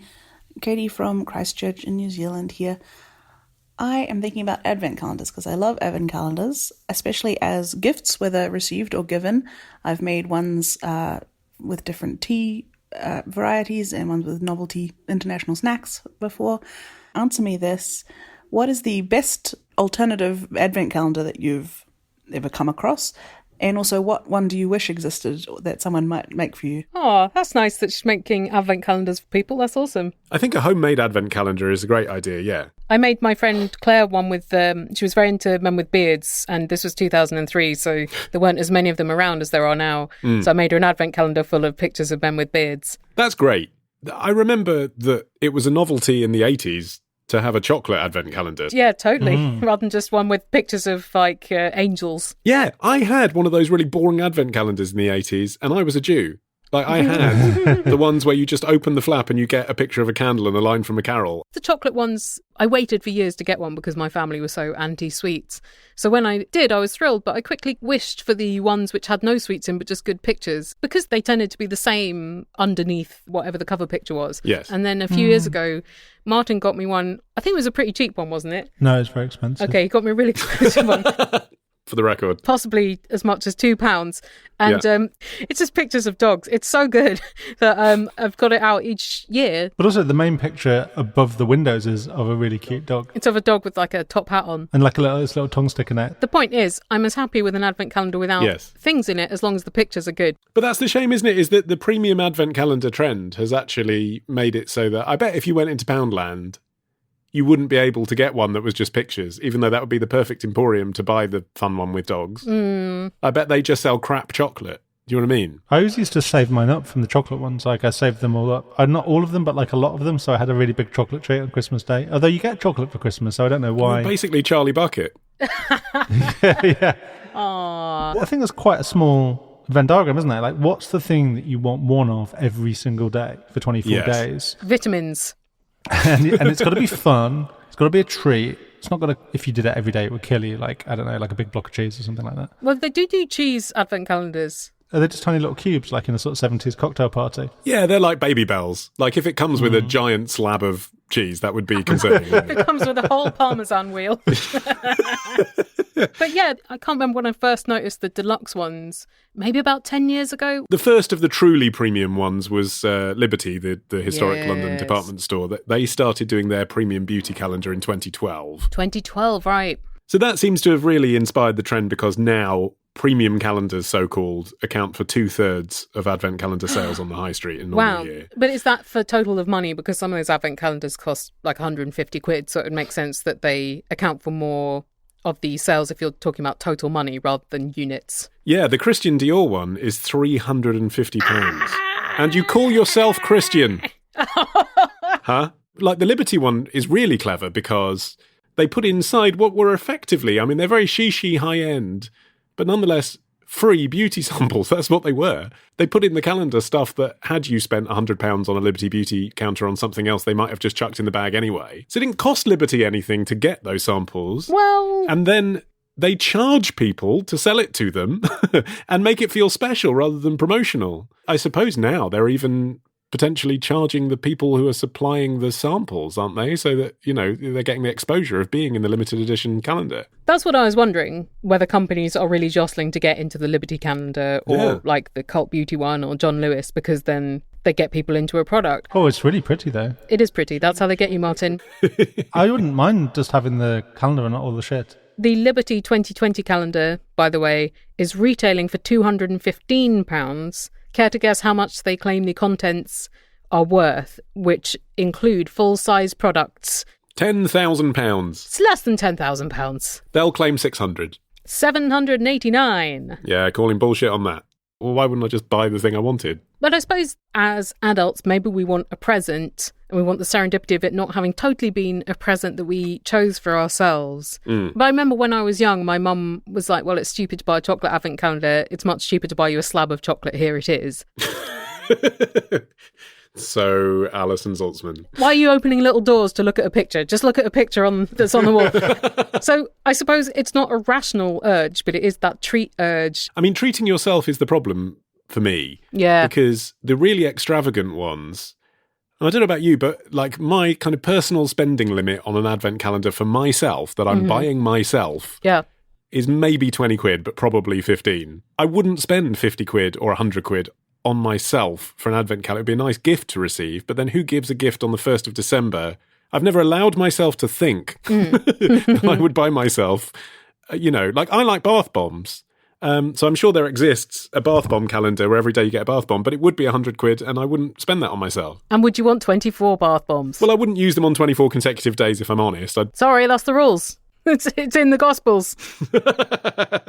Speaker 9: Katie from Christchurch in New Zealand here. I am thinking about advent calendars because I love advent calendars, especially as gifts, whether received or given. I've made ones with different tea varieties and ones with novelty international snacks before. Answer me this. What is the best alternative advent calendar that you've ever come across? And also, what one do you wish existed that someone might make for you?
Speaker 2: Oh, that's nice that she's making advent calendars for people. That's awesome.
Speaker 1: I think a homemade advent calendar is a great idea, yeah.
Speaker 2: I made my friend Claire one with, she was very into men with beards, and this was 2003, so there weren't as many of them around as there are now. So I made her an advent calendar full of pictures of men with beards.
Speaker 1: That's great. I remember that it was a novelty in the 80s to have a chocolate advent calendar.
Speaker 2: Yeah, totally. Rather than just one with pictures of, like, angels.
Speaker 1: Yeah, I had one of those really boring advent calendars in the 80s, and I was a Jew. Like, I had the ones where you just open the flap and you get a picture of a candle and a line from a carol.
Speaker 2: The chocolate ones, I waited for years to get one because my family was so anti-sweets. So when I did, I was thrilled, but I quickly wished for the ones which had no sweets in but just good pictures because they tended to be the same underneath whatever the cover picture was.
Speaker 1: Yes.
Speaker 2: And then a few years ago, Martin got me one. I think it was a pretty cheap one, wasn't it?
Speaker 3: No, it's very expensive.
Speaker 2: Okay, he got me a really expensive one.
Speaker 1: For the record.
Speaker 2: Possibly as much as £2. And it's just pictures of dogs. It's so good that I've got it out each year.
Speaker 3: But also the main picture above the windows is of a really cute dog.
Speaker 2: It's of a dog with like a top hat on.
Speaker 3: And like this little tongue sticking out.
Speaker 2: The point is, I'm as happy with an advent calendar without things in it as long as the pictures are good.
Speaker 1: But that's the shame, isn't it? Is that the premium advent calendar trend has actually made it so that I bet if you went into Poundland, you wouldn't be able to get one that was just pictures, even though that would be the perfect emporium to buy the fun one with dogs. I bet they just sell crap chocolate. Do you know what I mean?
Speaker 3: I always used to save mine up from the chocolate ones. Like, I saved them all up. Not all of them, but like a lot of them. So I had a really big chocolate treat on Christmas Day. Although you get chocolate for Christmas, so I don't know why.
Speaker 1: Well, basically Charlie Bucket.
Speaker 3: yeah.
Speaker 2: Aww.
Speaker 3: I think that's quite a small Venn diagram, isn't it? Like, what's the thing that you want one of every single day for 24 days?
Speaker 2: Vitamins.
Speaker 3: and it's got to be fun. It's got to be a treat. It's not got to, if you did it every day, it would kill you. Like, I don't know, like a big block of cheese or something like that.
Speaker 2: Well, they do cheese advent calendars.
Speaker 3: Are they just tiny little cubes, like in a sort of 70s cocktail party?
Speaker 1: Yeah, they're like Baby Bells. Like, if it comes with a giant slab of cheese, that would be concerning.
Speaker 2: It comes with a whole Parmesan wheel. But yeah, I can't remember when I first noticed the deluxe ones. Maybe about 10 years ago.
Speaker 1: The first of the truly premium ones was Liberty, the historic London department store. They started doing their premium beauty calendar in 2012.
Speaker 2: 2012, right.
Speaker 1: So that seems to have really inspired the trend because now premium calendars, so-called, account for 2/3 of advent calendar sales on the high street in normal year.
Speaker 2: But is that for total of money? Because some of those advent calendars cost like 150 quid, so it would make sense that they account for more of the sales if you're talking about total money rather than units.
Speaker 1: Yeah, the Christian Dior one is £350. And you call yourself Christian. Huh? Like, the Liberty one is really clever because they put inside what were effectively, I mean, they're very shishi high-end, but nonetheless free beauty samples. That's what they were. They put in the calendar stuff that had you spent £100 on a Liberty beauty counter on something else, they might have just chucked in the bag anyway. So it didn't cost Liberty anything to get those samples.
Speaker 2: Well...
Speaker 1: And then they charge people to sell it to them and make it feel special rather than promotional. I suppose now they're even potentially charging the people who are supplying the samples, aren't they? So that, they're getting the exposure of being in the limited edition calendar.
Speaker 2: That's what I was wondering, whether companies are really jostling to get into the Liberty calendar or like the Cult Beauty one or John Lewis, because then they get people into a product.
Speaker 3: Oh, it's really pretty, though.
Speaker 2: It is pretty. That's how they get you, Martin.
Speaker 3: I wouldn't mind just having the calendar and not all the shit.
Speaker 2: The Liberty 2020 calendar, by the way, is retailing for £215. Care to guess how much they claim the contents are worth, which include full-size products?
Speaker 1: £10,000.
Speaker 2: It's less than £10,000.
Speaker 1: They'll claim 600.
Speaker 2: 789.
Speaker 1: Yeah, calling bullshit on that. Well, why wouldn't I just buy the thing I wanted?
Speaker 2: But I suppose as adults, maybe we want a present and we want the serendipity of it not having totally been a present that we chose for ourselves. But I remember when I was young, my mum was like, well, it's stupid to buy a chocolate advent calendar. It's much cheaper to buy you a slab of chocolate. Here it is.
Speaker 1: So, Alison Zaltzman.
Speaker 2: Why are you opening little doors to look at a picture? Just look at a picture that's on the wall. So I suppose it's not a rational urge, but it is that treat urge.
Speaker 1: I mean, treating yourself is the problem for me.
Speaker 2: Yeah.
Speaker 1: Because the really extravagant ones, I don't know about you, but like my kind of personal spending limit on an advent calendar for myself that I'm buying myself is maybe 20 quid, but probably 15. I wouldn't spend 50 quid or 100 quid on myself for an advent calendar. It'd be a nice gift to receive, but then who gives a gift on the 1st of December? I've never allowed myself to think that I would buy myself, like I like bath bombs. So I'm sure there exists a bath bomb calendar where every day you get a bath bomb, but it would be 100 quid and I wouldn't spend that on myself.
Speaker 2: And would you want 24 bath bombs?
Speaker 1: Well, I wouldn't use them on 24 consecutive days if I'm honest.
Speaker 2: Sorry, that's the rules. It's in the Gospels.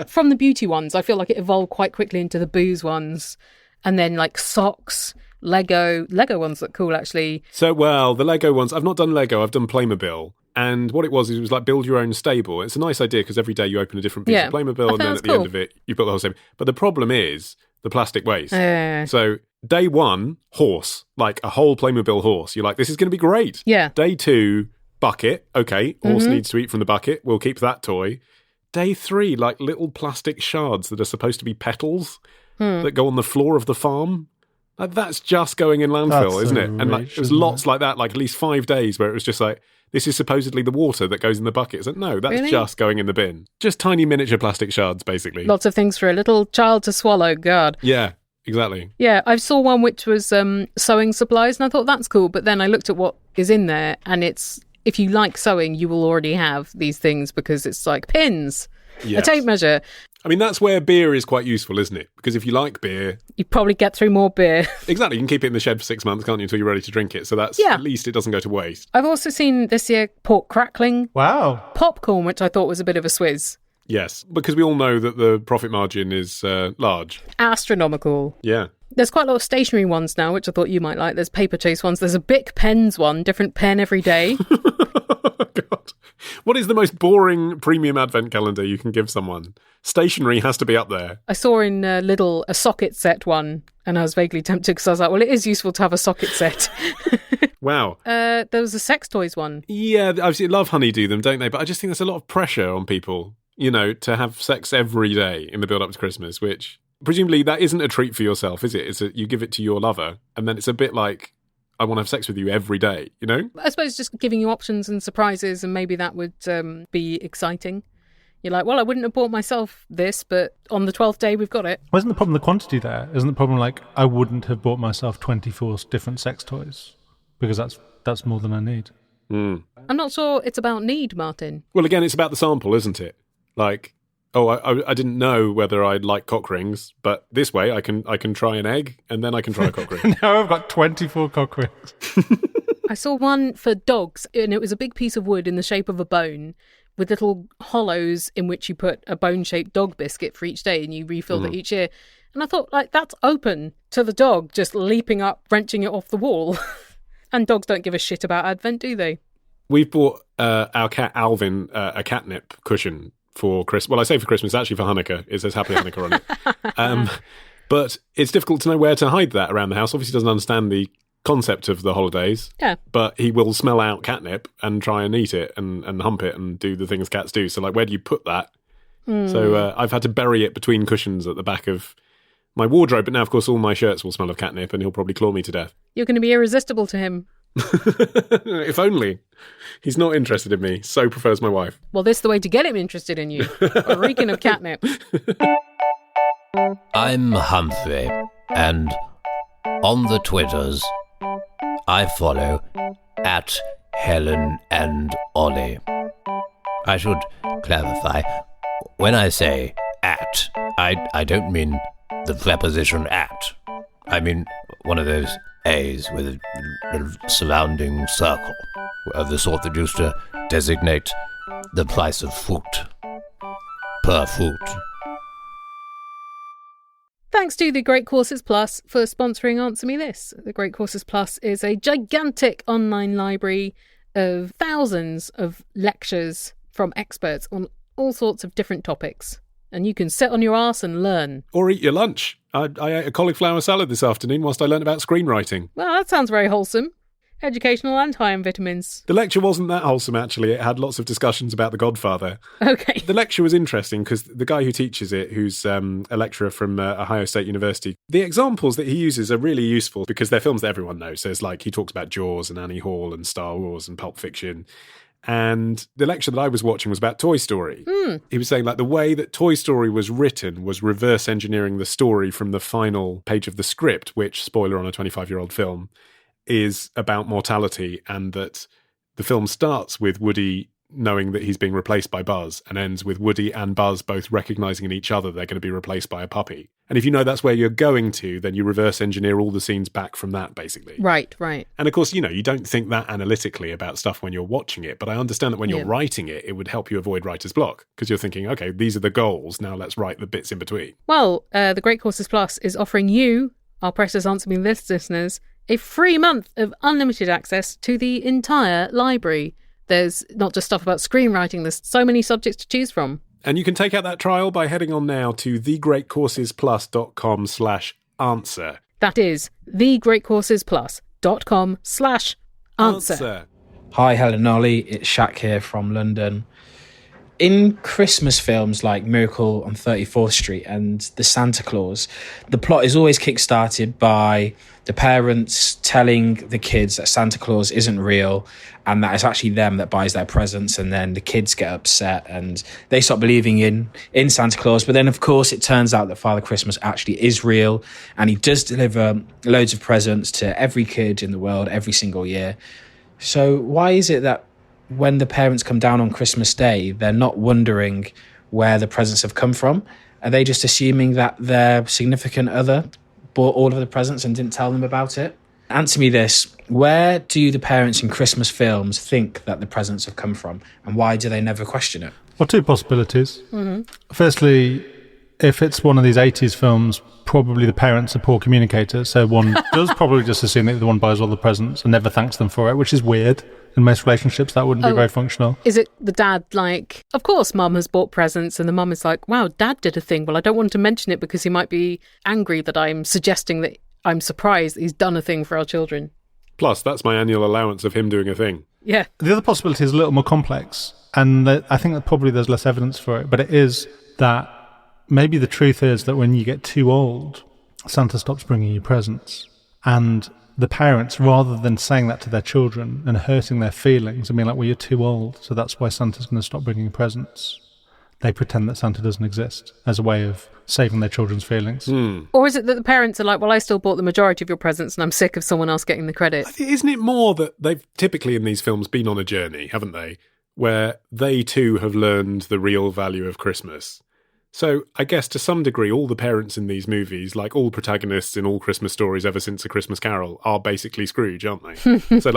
Speaker 2: From the beauty ones, I feel like it evolved quite quickly into the booze ones. And then like socks, Lego ones look cool, actually.
Speaker 1: So, well, the Lego ones, I've not done Lego, I've done Playmobil. And what it was like build your own stable. It's a nice idea because every day you open a different piece of Playmobil and then at the end of it, you build the whole stable. But the problem is the plastic waste. So day one, horse, like a whole Playmobil horse. You're like, this is going to be great.
Speaker 2: Yeah.
Speaker 1: Day two, bucket. Okay, horse needs to eat from the bucket. We'll keep that toy. Day three, like little plastic shards that are supposed to be petals that go on the floor of the farm. Like, that's just going in landfill, isn't it? And like, there's lots like that, like at least 5 days where it was just like, this is supposedly the water that goes in the bucket. It's like, no, that's just going in the bin. Just tiny miniature plastic shards, basically.
Speaker 2: Lots of things for a little child to swallow, God.
Speaker 1: Yeah, exactly.
Speaker 2: Yeah, I saw one which was sewing supplies, and I thought that's cool. But then I looked at what is in there, and it's, if you like sewing, you will already have these things because it's like pins, a tape measure.
Speaker 1: I mean, that's where beer is quite useful, isn't it? Because if you like beer...
Speaker 2: You probably get through more beer.
Speaker 1: Exactly. You can keep it in the shed for 6 months, can't you, until you're ready to drink it. So that's at least it doesn't go to waste.
Speaker 2: I've also seen this year pork crackling.
Speaker 3: Wow.
Speaker 2: Popcorn, which I thought was a bit of a swizz.
Speaker 1: Yes, because we all know that the profit margin is large.
Speaker 2: Astronomical.
Speaker 1: Yeah.
Speaker 2: There's quite a lot of stationary ones now, which I thought you might like. There's paper chase ones. There's a Bic pens one, different pen every day.
Speaker 1: God. What is the most boring premium advent calendar you can give someone? Stationery has to be up there.
Speaker 2: I saw in Lidl a socket set one, and I was vaguely tempted because I was like, well, it is useful to have a socket set.
Speaker 1: Wow.
Speaker 2: There was a sex toys one.
Speaker 1: Yeah, obviously love honeydew them, don't they? But I just think there's a lot of pressure on people, to have sex every day in the build-up to Christmas, which presumably that isn't a treat for yourself, is it? You give it to your lover, and then it's a bit like, I want to have sex with you every day,
Speaker 2: I suppose just giving you options and surprises, and maybe that would be exciting. You're like, well, I wouldn't have bought myself this, but on the 12th day, we've got it.
Speaker 3: Wasn't the problem the quantity there? Isn't the problem like, I wouldn't have bought myself 24 different sex toys? Because that's more than I need.
Speaker 1: Mm.
Speaker 2: I'm not sure it's about need, Martin.
Speaker 1: Well, again, it's about the sample, isn't it? Like, I didn't know whether I'd like cock rings, but this way I can try an egg and then I can try a cock ring.
Speaker 3: Now I've got 24 cock rings.
Speaker 2: I saw one for dogs, and it was a big piece of wood in the shape of a bone with little hollows in which you put a bone-shaped dog biscuit for each day, and you refilled it each year. And I thought, like, that's open to the dog just leaping up, wrenching it off the wall. And dogs don't give a shit about Advent, do they?
Speaker 1: We've bought our cat Alvin a catnip cushion for Christmas. Well, I say for Christmas, actually for Hanukkah. It says Happy Hanukkah on it. But it's difficult to know where to hide that around the house. Obviously, he doesn't understand the concept of the holidays.
Speaker 2: Yeah.
Speaker 1: But he will smell out catnip and try and eat it and hump it and do the things cats do. So, like, where do you put that? So I've had to bury it between cushions at the back of my wardrobe, but now, of course, all my shirts will smell of catnip and he'll probably claw me to death.
Speaker 2: You're going to be irresistible to him.
Speaker 1: If only. He's not interested in me, so prefers my wife.
Speaker 2: Well, this is the way to get him interested in you. A reeking of catnip.
Speaker 10: I'm Humphrey, and on the Twitters, I follow at Helen and Ollie. I should clarify, when I say at, I don't mean the preposition at. I mean one of those A's with a surrounding circle, of the sort that used to designate the price of fruit per fruit.
Speaker 2: Thanks to the Great Courses Plus for sponsoring Answer Me This. The Great Courses Plus is a gigantic online library of thousands of lectures from experts on all sorts of different topics. And you can sit on your arse and learn.
Speaker 1: Or eat your lunch. I ate a cauliflower salad this afternoon whilst I learned about screenwriting.
Speaker 2: Well, that sounds very wholesome. Educational and high in vitamins.
Speaker 1: The lecture wasn't that wholesome, actually. It had lots of discussions about The Godfather.
Speaker 2: Okay.
Speaker 1: The lecture was interesting because the guy who teaches it, who's a lecturer from Ohio State University, the examples that he uses are really useful because they're films that everyone knows. So it's like he talks about Jaws and Annie Hall and Star Wars and Pulp Fiction. And the lecture that I was watching was about Toy Story. He was saying like the way that Toy Story was written was reverse engineering the story from the final page of the script, which, spoiler on a 25-year-old film, is about mortality, and that the film starts with Woody knowing that he's being replaced by Buzz and ends with Woody and Buzz both recognising in each other they're going to be replaced by a puppy. And if you know that's where you're going to, then you reverse engineer all the scenes back from that, basically.
Speaker 2: Right.
Speaker 1: And of course, you don't think that analytically about stuff when you're watching it, but I understand that when you're writing it, it would help you avoid writer's block, because you're thinking, okay, these are the goals, now let's write the bits in between.
Speaker 2: Well, the Great Courses Plus is offering you, our precious Answer Me This listeners, a free month of unlimited access to the entire library. There's not just stuff about screenwriting, there's so many subjects to choose from.
Speaker 1: And you can take out that trial by heading on now to thegreatcoursesplus.com/answer.
Speaker 2: That is thegreatcoursesplus.com/answer.
Speaker 11: Hi, Helen and Ollie. It's Shaq here from London. In Christmas films like Miracle on 34th Street and The Santa Claus, the plot is always kick-started by the parents telling the kids that Santa Claus isn't real and that it's actually them that buys their presents, and then the kids get upset and they stop believing in Santa Claus. But then, of course, it turns out that Father Christmas actually is real and he does deliver loads of presents to every kid in the world every single year. So why is it that when the parents come down on Christmas Day, they're not wondering where the presents have come from? Are they just assuming that their significant other bought all of the presents and didn't tell them about it? Answer me this. Where do the parents in Christmas films think that the presents have come from? And why do they never question it?
Speaker 3: Well, two possibilities. Firstly, if it's one of these 80s films, probably the parents are poor communicators. So one does probably just assume that the one buys all the presents and never thanks them for it, which is weird. In most relationships, that wouldn't be very functional.
Speaker 2: Is it the dad like, of course, mum has bought presents, and the mum is like, wow, dad did a thing. Well, I don't want to mention it because he might be angry that I'm suggesting that I'm surprised that he's done a thing for our children.
Speaker 1: Plus, that's my annual allowance of him doing a thing.
Speaker 2: Yeah.
Speaker 3: The other possibility is a little more complex, and I think that probably there's less evidence for it, but it is that maybe the truth is that when you get too old, Santa stops bringing you presents. And the parents, rather than saying that to their children and hurting their feelings and being like, well, you're too old, so that's why Santa's going to stop bringing you presents, they pretend that Santa doesn't exist as a way of saving their children's feelings.
Speaker 2: Or is it that the parents are like, well, I still bought the majority of your presents and I'm sick of someone else getting the credit?
Speaker 1: Isn't it more that they've typically in these films been on a journey, haven't they, where they too have learned the real value of Christmas? So I guess to some degree, all the parents in these movies, like all protagonists in all Christmas stories ever since A Christmas Carol, are basically Scrooge, aren't they? So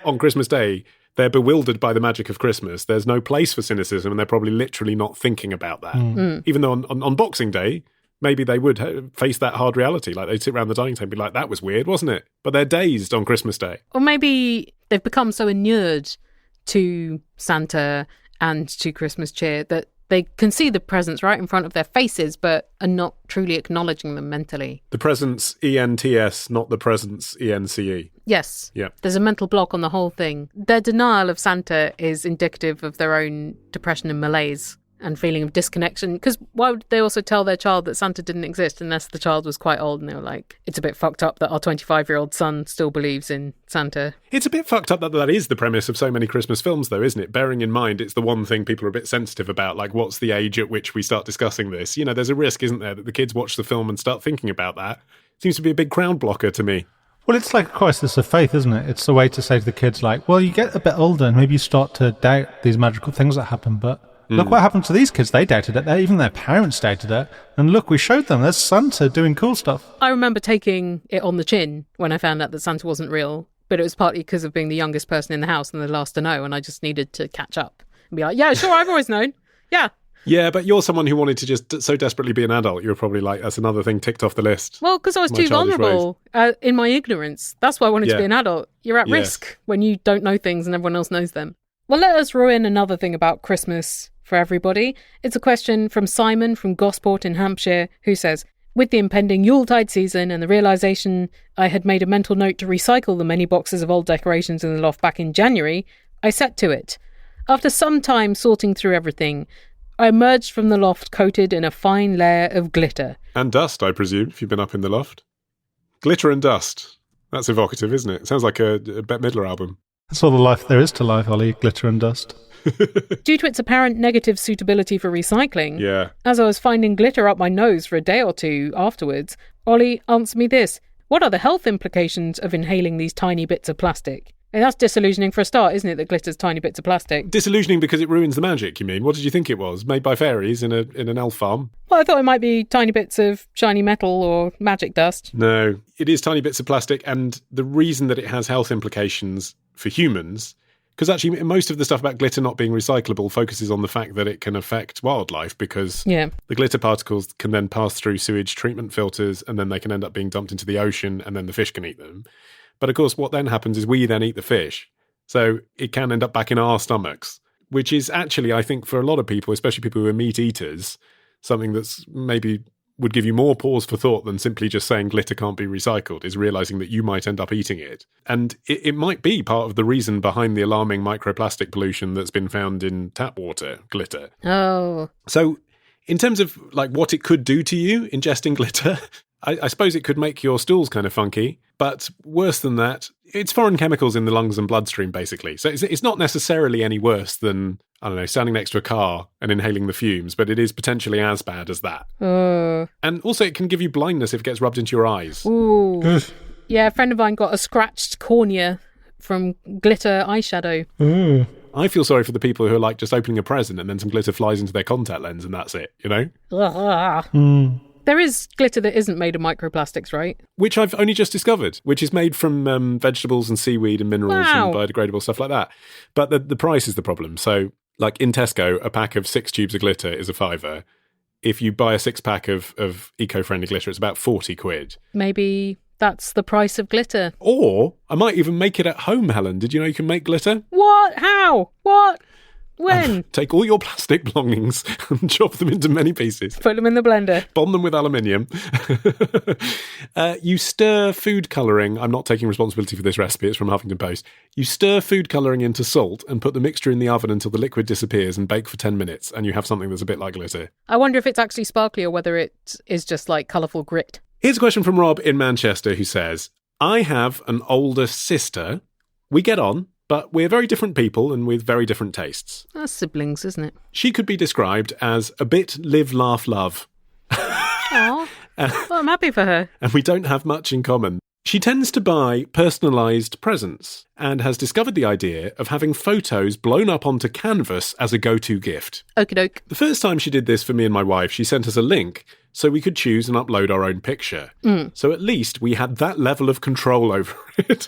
Speaker 1: on Christmas Day, they're bewildered by the magic of Christmas. There's no place for cynicism, and they're probably literally not thinking about that. Even though on Boxing Day, maybe they would face that hard reality. Like they'd sit around the dining table and be like, that was weird, wasn't it? But they're dazed on Christmas Day.
Speaker 2: Or maybe they've become so inured to Santa and to Christmas cheer that they can see the presents right in front of their faces, but are not truly acknowledging them mentally.
Speaker 1: The presents ENTS, not the presents ENCE.
Speaker 2: Yes.
Speaker 1: Yeah.
Speaker 2: There's a mental block on the whole thing. Their denial of Santa is indicative of their own depression and malaise. and feeling of disconnection. Because why would they also tell their child that Santa didn't exist unless the child was quite old and they were like, it's a bit fucked up that our 25-year-old son still believes in Santa.
Speaker 1: It's a bit fucked up that is the premise of so many Christmas films, though, isn't it? Bearing in mind it's the one thing people are a bit sensitive about, like what's the age at which we start discussing this? You know, there's a risk, isn't there, that the kids watch the film and start thinking about that. Seems to be a big crowd blocker to me.
Speaker 3: Well, it's like a crisis of faith, isn't it? It's a way to say to the kids, like, well, you get a bit older and maybe you start to doubt these magical things that happen, but look what happened to these kids. They doubted it. Even their parents doubted it. And look, we showed them. There's Santa doing cool stuff.
Speaker 2: I remember taking it on the chin when I found out that Santa wasn't real, but it was partly because of being the youngest person in the house and the last to know, and I just needed to catch up and be like, yeah, sure, I've always known. Yeah.
Speaker 1: Yeah, but you're someone who wanted to just so desperately be an adult. You were probably like, that's another thing ticked off the list.
Speaker 2: Well, because I was too vulnerable in my ignorance. That's why I wanted to be an adult. You're at risk when you don't know things and everyone else knows them. Well, let us ruin another thing about Christmas for everybody. It's a question from Simon from Gosport in Hampshire, who says, with the impending Yuletide season and the realisation I had made a mental note to recycle the many boxes of old decorations in the loft back in January, I set to it. After some time sorting through everything, I emerged from the loft coated in a fine layer of glitter.
Speaker 1: And dust, I presume, if you've been up in the loft. Glitter and dust. That's evocative, isn't it? Sounds like a Bette Midler album.
Speaker 3: That's all the life there is to life, Ollie. Glitter and dust.
Speaker 2: Due to its apparent negative suitability for recycling, as I was finding glitter up my nose for a day or two afterwards, Ollie, answer me this. What are the health implications of inhaling these tiny bits of plastic? And that's disillusioning for a start, isn't it, that glitter's tiny bits of plastic?
Speaker 1: Disillusioning because it ruins the magic, you mean? What did you think it was? Made by fairies in an elf farm?
Speaker 2: Well, I thought it might be tiny bits of shiny metal or magic dust.
Speaker 1: No, it is tiny bits of plastic, and the reason that it has health implications for humans, because actually most of the stuff about glitter not being recyclable focuses on the fact that it can affect wildlife, because the glitter particles can then pass through sewage treatment filters, and then they can end up being dumped into the ocean, and then the fish can eat them. But of course, what then happens is we then eat the fish. So it can end up back in our stomachs, which is actually, I think, for a lot of people, especially people who are meat eaters, something that's maybe would give you more pause for thought than simply just saying glitter can't be recycled, is realising that you might end up eating it. And it might be part of the reason behind the alarming microplastic pollution that's been found in tap water, glitter.
Speaker 2: Oh.
Speaker 1: So in terms of like what it could do to you, ingesting glitter, I suppose it could make your stools kind of funky, but worse than that, it's foreign chemicals in the lungs and bloodstream, basically. So it's not necessarily any worse than, I don't know, standing next to a car and inhaling the fumes, but it is potentially as bad as that. And also it can give you blindness if it gets rubbed into your eyes.
Speaker 2: Ooh. Yeah, a friend of mine got a scratched cornea from glitter eyeshadow.
Speaker 1: I feel sorry for the people who are like just opening a present and then some glitter flies into their contact lens and that's it, you know?
Speaker 2: There is glitter that isn't made of microplastics, right?
Speaker 1: Which I've only just discovered, which is made from vegetables and seaweed and minerals and biodegradable stuff like that. But the price is the problem. So, like in Tesco, a pack of 6 tubes of glitter is a £5. If you buy a 6-pack of eco-friendly glitter, it's about 40 quid.
Speaker 2: Maybe that's the price of glitter.
Speaker 1: Or I might even make it at home, Helen. Did you know you can make glitter?
Speaker 2: What? How? What? When?
Speaker 1: Take all your plastic belongings and chop them into many pieces.
Speaker 2: Put them in the blender.
Speaker 1: Bond them with aluminium. You stir food colouring. I'm not taking responsibility for this recipe. It's from Huffington Post. You stir food colouring into salt and put the mixture in the oven until the liquid disappears and bake for 10 minutes, and you have something that's a bit like glitter.
Speaker 2: I wonder if it's actually sparkly or whether it is just like colourful grit.
Speaker 1: Here's a question from Rob in Manchester who says, I have an older sister. We get on, but we're very different people and with very different tastes.
Speaker 2: That's siblings, isn't it?
Speaker 1: She could be described as a bit live, laugh, love.
Speaker 2: Aww. Well, I'm happy for her.
Speaker 1: And we don't have much in common. She tends to buy personalised presents and has discovered the idea of having photos blown up onto canvas as a go-to gift.
Speaker 2: Okie doke.
Speaker 1: The first time she did this for me and my wife, she sent us a link so we could choose and upload our own picture. So at least we had that level of control over it.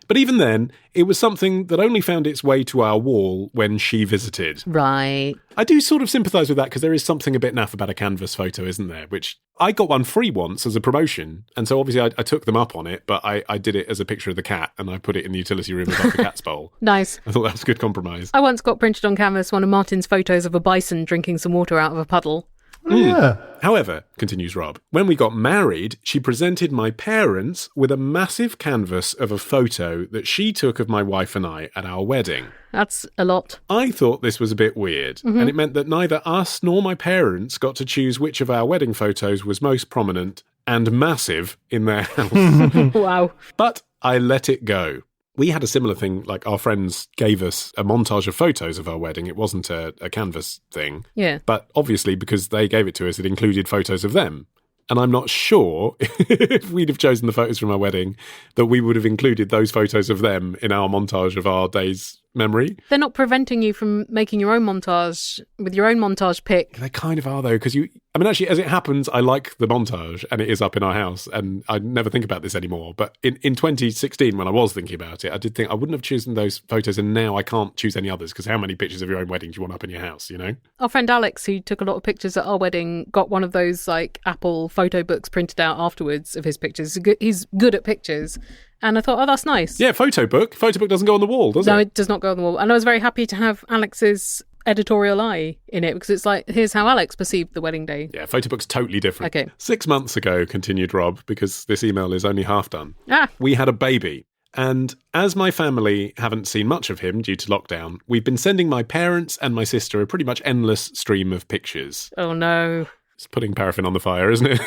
Speaker 1: But even then, it was something that only found its way to our wall when she visited.
Speaker 2: Right.
Speaker 1: I do sort of sympathise with that because there is something a bit naff about a canvas photo, isn't there? Which I got one free once as a promotion. And so obviously I took them up on it, but I did it as a picture of the cat and I put it in the utility room above the cat's bowl.
Speaker 2: Nice.
Speaker 1: I thought that was a good compromise.
Speaker 2: I once got printed on canvas one of Martin's photos of a bison drinking some water out of a puddle.
Speaker 3: Yeah.
Speaker 1: However, continues Rob, when we got married, she presented my parents with a massive canvas of a photo that she took of my wife and I at our wedding.
Speaker 2: That's a lot.
Speaker 1: I thought this was a bit weird, and it meant that neither us nor my parents got to choose which of our wedding photos was most prominent and massive in their house.
Speaker 2: Wow.
Speaker 1: But I let it go. We had a similar thing, like our friends gave us a montage of photos of our wedding. It wasn't a canvas thing.
Speaker 2: Yeah.
Speaker 1: But obviously, because they gave it to us, it included photos of them. And I'm not sure if we'd have chosen the photos from our wedding that we would have included those photos of them in our montage of our day's memory.
Speaker 2: They're not preventing you from making your own montage with your own montage pick.
Speaker 1: They kind of are, though, because actually, as it happens, I like the montage and it is up in our house and I never think about this anymore. But in 2016, when I was thinking about it, I did think I wouldn't have chosen those photos and now I can't choose any others because how many pictures of your own wedding do you want up in your house, you know?
Speaker 2: Our friend Alex, who took a lot of pictures at our wedding, got one of those like Apple photo books printed out afterwards of his pictures. He's good at pictures. And I thought, oh, that's nice.
Speaker 1: Yeah, photo book. Photo book doesn't go on the wall, does it?
Speaker 2: No, it does not go on the wall. And I was very happy to have Alex's editorial eye in it because it's like, here's how Alex perceived the wedding day.
Speaker 1: Yeah, photo book's totally different.
Speaker 2: Okay.
Speaker 1: 6 months ago, continued Rob, because this email is only half done, we had a baby. And as my family haven't seen much of him due to lockdown, we've been sending my parents and my sister a pretty much endless stream of pictures.
Speaker 2: Oh, no.
Speaker 1: It's putting paraffin on the fire, isn't it?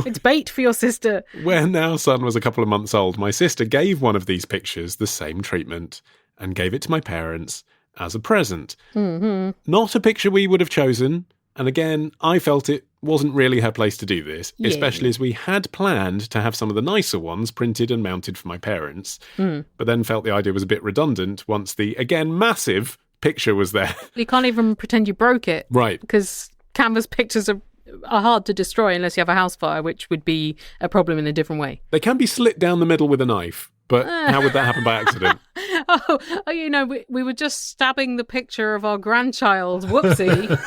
Speaker 2: It's bait for your sister.
Speaker 1: When our son was a couple of months old, my sister gave one of these pictures the same treatment and gave it to my parents as a present.
Speaker 2: Mm-hmm.
Speaker 1: Not a picture we would have chosen. And again, I felt it wasn't really her place to do this, especially as we had planned to have some of the nicer ones printed and mounted for my parents, but then felt the idea was a bit redundant once the, again, massive picture was there.
Speaker 2: You can't even pretend you broke it.
Speaker 1: Right.
Speaker 2: Because canvas pictures are hard to destroy unless you have a house fire, which would be a problem in a different way.
Speaker 1: They can be slit down the middle with a knife, but how would that happen by accident?
Speaker 2: Oh, you know, we were just stabbing the picture of our grandchild. Whoopsie.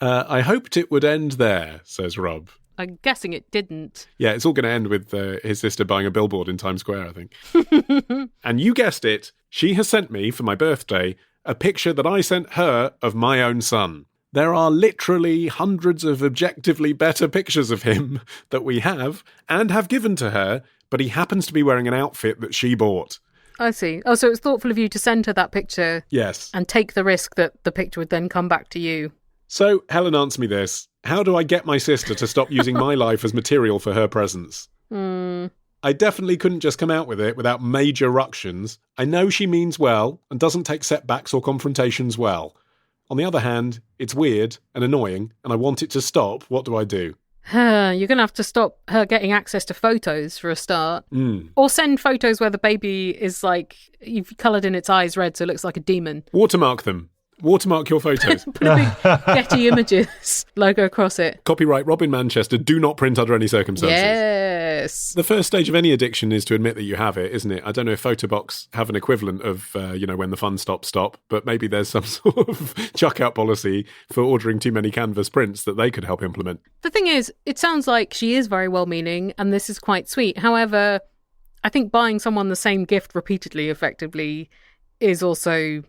Speaker 1: I hoped it would end there, says Rob.
Speaker 2: I'm guessing it didn't.
Speaker 1: Yeah, it's all going to end with his sister buying a billboard in Times Square, I think. And you guessed it, she has sent me, for my birthday, a picture that I sent her of my own son. There are literally hundreds of objectively better pictures of him that we have and have given to her, but he happens to be wearing an outfit that she bought.
Speaker 2: I see. Oh, so it's thoughtful of you to send her that picture.
Speaker 1: Yes.
Speaker 2: And take the risk that the picture would then come back to you.
Speaker 1: So, Helen, answer me this. How do I get my sister to stop using my life as material for her presents? I definitely couldn't just come out with it without major ructions. I know she means well and doesn't take setbacks or confrontations well. On the other hand, it's weird and annoying, and I want it to stop. What do I do?
Speaker 2: You're going to have to stop her getting access to photos for a start. Or send photos where the baby is like, you've coloured in its eyes red so it looks like a demon.
Speaker 1: Watermark them. Watermark your photos.
Speaker 2: Put a big Getty Images logo across it.
Speaker 1: Copyright Robin Manchester. Do not print under any circumstances.
Speaker 2: Yes.
Speaker 1: The first stage of any addiction is to admit that you have it, isn't it? I don't know if Photobox have an equivalent of, when the fun stops, stop, but maybe there's some sort of chuck-out policy for ordering too many canvas prints that they could help implement.
Speaker 2: The thing is, it sounds like she is very well-meaning, and this is quite sweet. However, I think buying someone the same gift repeatedly, effectively, is also,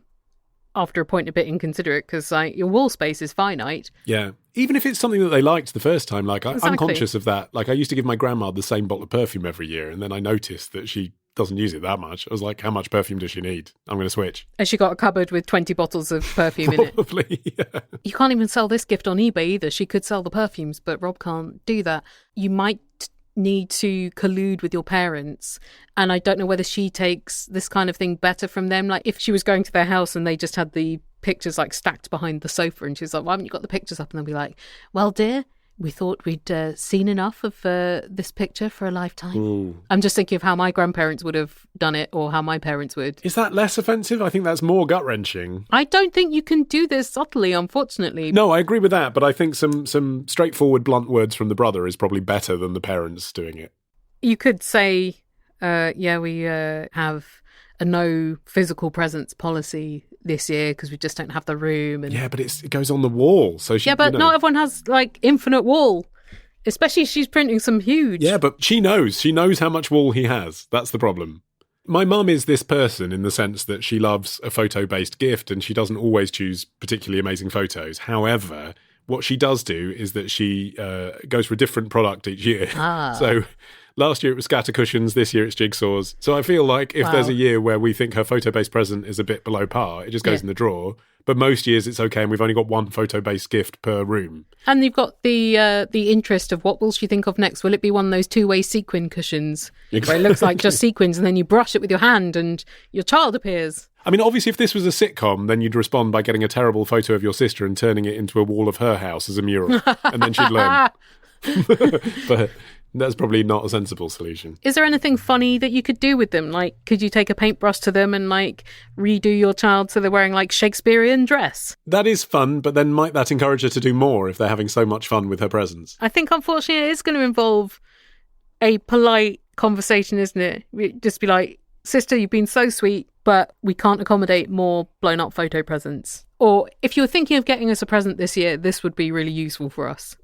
Speaker 2: after a point, a bit inconsiderate because your wall space is finite.
Speaker 1: Yeah. Even if it's something that they liked the first time,
Speaker 2: Exactly.
Speaker 1: I'm conscious of that. Like, I used to give my grandma the same bottle of perfume every year, and then I noticed that she doesn't use it that much. I was like, how much perfume does she need? I'm going to switch.
Speaker 2: And she got a cupboard with 20 bottles of perfume in it.
Speaker 1: Probably, yeah.
Speaker 2: You can't even sell this gift on eBay either. She could sell the perfumes, but Rob can't do that. You might need to collude with your parents, and I don't know whether she takes this kind of thing better from them. Like, if she was going to their house and they just had the pictures like stacked behind the sofa and she's like, why haven't you got the pictures up? And they'll be like, well, dear, we thought we'd seen enough of this picture for a lifetime.
Speaker 1: Ooh.
Speaker 2: I'm just thinking of how my grandparents would have done it, or how my parents would.
Speaker 1: Is that less offensive? I think that's more gut-wrenching.
Speaker 2: I don't think you can do this subtly, unfortunately.
Speaker 1: No, I agree with that, but I think some straightforward, blunt words from the brother is probably better than the parents doing it.
Speaker 2: You could say, we have a no physical presence policy this year because we just don't have the room. And...
Speaker 1: Yeah, but it goes on the wall. So she,
Speaker 2: not everyone has like infinite wall. Especially if she's printing some huge.
Speaker 1: Yeah, but she knows how much wall he has. That's the problem. My mum is this person in the sense that she loves a photo-based gift and she doesn't always choose particularly amazing photos. However, what she does do is that she goes for a different product each year.
Speaker 2: Ah.
Speaker 1: So last year it was scatter cushions, this year it's jigsaws. So I feel like if there's a year where we think her photo-based present is a bit below par, it just goes in the drawer. But most years it's okay, and we've only got one photo-based gift per room.
Speaker 2: And you've got the interest of what will she think of next? Will it be one of those two-way sequin cushions where it looks like just sequins and then you brush it with your hand and your child appears?
Speaker 1: I mean, obviously, if this was a sitcom, then you'd respond by getting a terrible photo of your sister and turning it into a wall of her house as a mural, and then she'd learn. But that's probably not a sensible solution.
Speaker 2: Is there anything funny that you could do with them? Like, could you take a paintbrush to them and, like, redo your child so they're wearing, like, Shakespearean dress?
Speaker 1: That is fun, but then might that encourage her to do more if they're having so much fun with her presents?
Speaker 2: I think, unfortunately, it is going to involve a polite conversation, isn't it? Just be like, sister, you've been so sweet, but we can't accommodate more blown-up photo presents. Or if you were thinking of getting us a present this year, this would be really useful for us,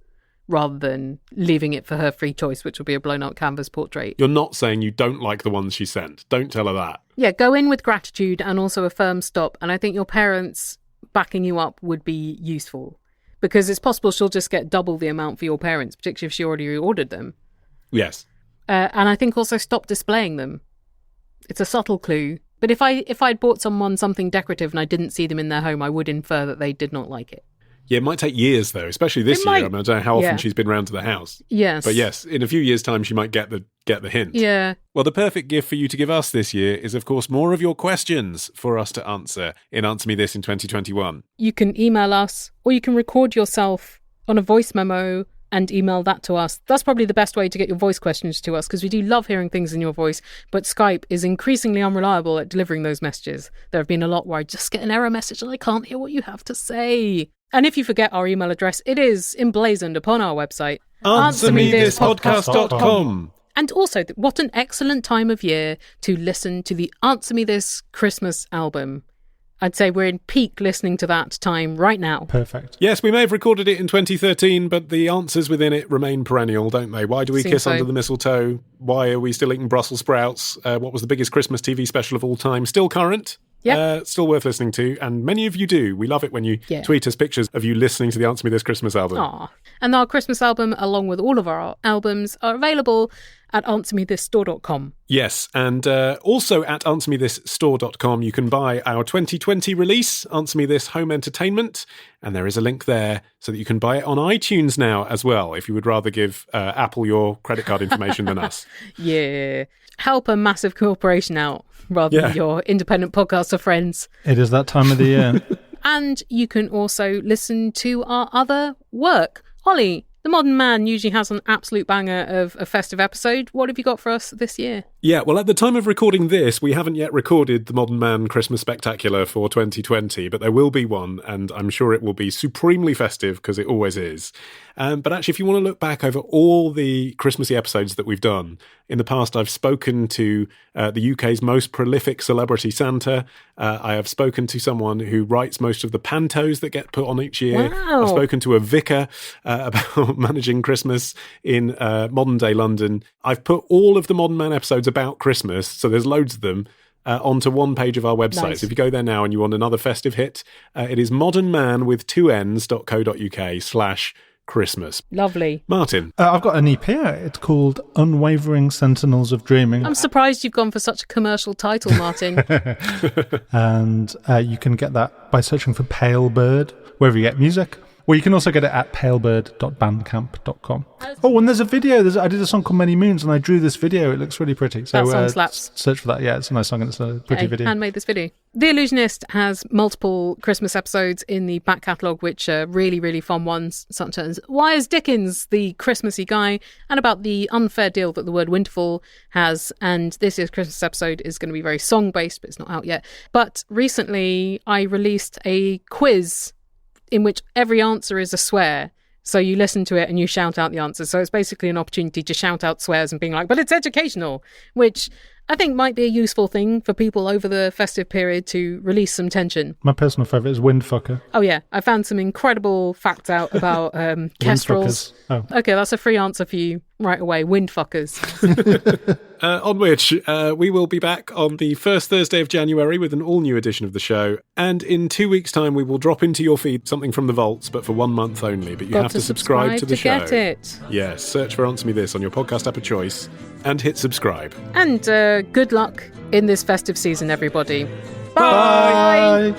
Speaker 2: rather than leaving it for her free choice, which will be a blown-up canvas portrait.
Speaker 1: You're not saying you don't like the ones she sent. Don't tell her that.
Speaker 2: Yeah, go in with gratitude and also a firm stop. And I think your parents backing you up would be useful, because it's possible she'll just get double the amount for your parents, particularly if she already reordered them.
Speaker 1: Yes.
Speaker 2: And I think also stop displaying them. It's a subtle clue. But if I'd bought someone something decorative and I didn't see them in their home, I would infer that they did not like it.
Speaker 1: Yeah, it might take years, though, especially this year. I mean, I don't know how often she's been round to the house.
Speaker 2: Yes.
Speaker 1: But yes, in a few years' time, she might get the hint.
Speaker 2: Yeah.
Speaker 1: Well, the perfect gift for you to give us this year is, of course, more of your questions for us to answer in Answer Me This in 2021.
Speaker 2: You can email us, or you can record yourself on a voice memo and email that to us. That's probably the best way to get your voice questions to us, because we do love hearing things in your voice, but Skype is increasingly unreliable at delivering those messages. There have been a lot where I just get an error message and I can't hear what you have to say. And if you forget our email address, it is emblazoned upon our website,
Speaker 1: AnswerMeThisPodcast.com.
Speaker 2: And also, what an excellent time of year to listen to the Answer Me This Christmas album. I'd say we're in peak listening to that time right now.
Speaker 3: Perfect.
Speaker 1: Yes, we may have recorded it in 2013, but the answers within it remain perennial, don't they? Why do we kiss under the mistletoe? Why are we still eating Brussels sprouts? What was the biggest Christmas TV special of all time? Still current.
Speaker 2: Yep.
Speaker 1: Still worth listening to, and many of you do. We love it when you tweet us pictures of you listening to the Answer Me This Christmas album.
Speaker 2: Aww. And our Christmas album, along with all of our albums, are available at answermethisstore.com.
Speaker 1: Yes, and also at answermethisstore.com you can buy our 2020 release, Answer Me This Home Entertainment, and there is a link there so that you can buy it on iTunes now as well, if you would rather give Apple your credit card information than us.
Speaker 2: Yeah. Help a massive corporation out rather than your independent podcaster friends.
Speaker 3: It is that time of the year.
Speaker 2: And you can also listen to our other work. Ollie, The Modern Man usually has an absolute banger of a festive episode. What have you got for us this year?
Speaker 1: Yeah, well, at the time of recording this, we haven't yet recorded The Modern Man Christmas Spectacular for 2020, but there will be one, and I'm sure it will be supremely festive, because it always is. But actually, if you want to look back over all the Christmassy episodes that we've done, in the past I've spoken to the UK's most prolific celebrity Santa. I have spoken to someone who writes most of the pantos that get put on each year.
Speaker 2: Wow.
Speaker 1: I've spoken to a vicar about managing Christmas in modern-day London. I've put all of the Modern Man episodes about Christmas, so there's loads of them, onto one page of our website.
Speaker 2: Nice.
Speaker 1: So if you go there now and you want another festive hit, it is modernman.co.uk/Christmas.
Speaker 2: Lovely.
Speaker 1: Martin.
Speaker 3: I've got an EP. It's called Unwavering Sentinels of Dreaming.
Speaker 2: I'm surprised you've gone for such a commercial title, Martin.
Speaker 3: And you can get that by searching for Pale Bird, wherever you get music. Or you can also get it at palebird.bandcamp.com. Oh, and there's a video. I did a song called Many Moons, and I drew this video. It looks really pretty. So
Speaker 2: that song slaps.
Speaker 3: Search for that. Yeah, it's a nice song, and it's a pretty video.
Speaker 2: Handmade this video. The Illusionist has multiple Christmas episodes in the back catalogue, which are really, really fun ones, such as Why is Dickens the Christmassy guy, and about the unfair deal that the word Winterfall has. And this year's Christmas episode is going to be very song-based, but it's not out yet. But recently, I released a quiz in which every answer is a swear. So you listen to it and you shout out the answers. So it's basically an opportunity to shout out swears and being like, but it's educational, which I think might be a useful thing for people over the festive period to release some tension.
Speaker 3: My personal favourite is Windfucker.
Speaker 2: Oh yeah, I found some incredible facts out about kestrels.
Speaker 3: Oh.
Speaker 2: Okay, that's a free answer for you right away. Windfuckers.
Speaker 1: On which we will be back on the first Thursday of January with an all-new edition of the show. And in 2 weeks' time, we will drop into your feed something from the vaults, but for 1 month only. But you have to subscribe to the show.
Speaker 2: Get it.
Speaker 1: Yes, search for Answer Me This on your podcast app of choice and hit subscribe.
Speaker 2: And good luck in this festive season, everybody.
Speaker 3: Bye.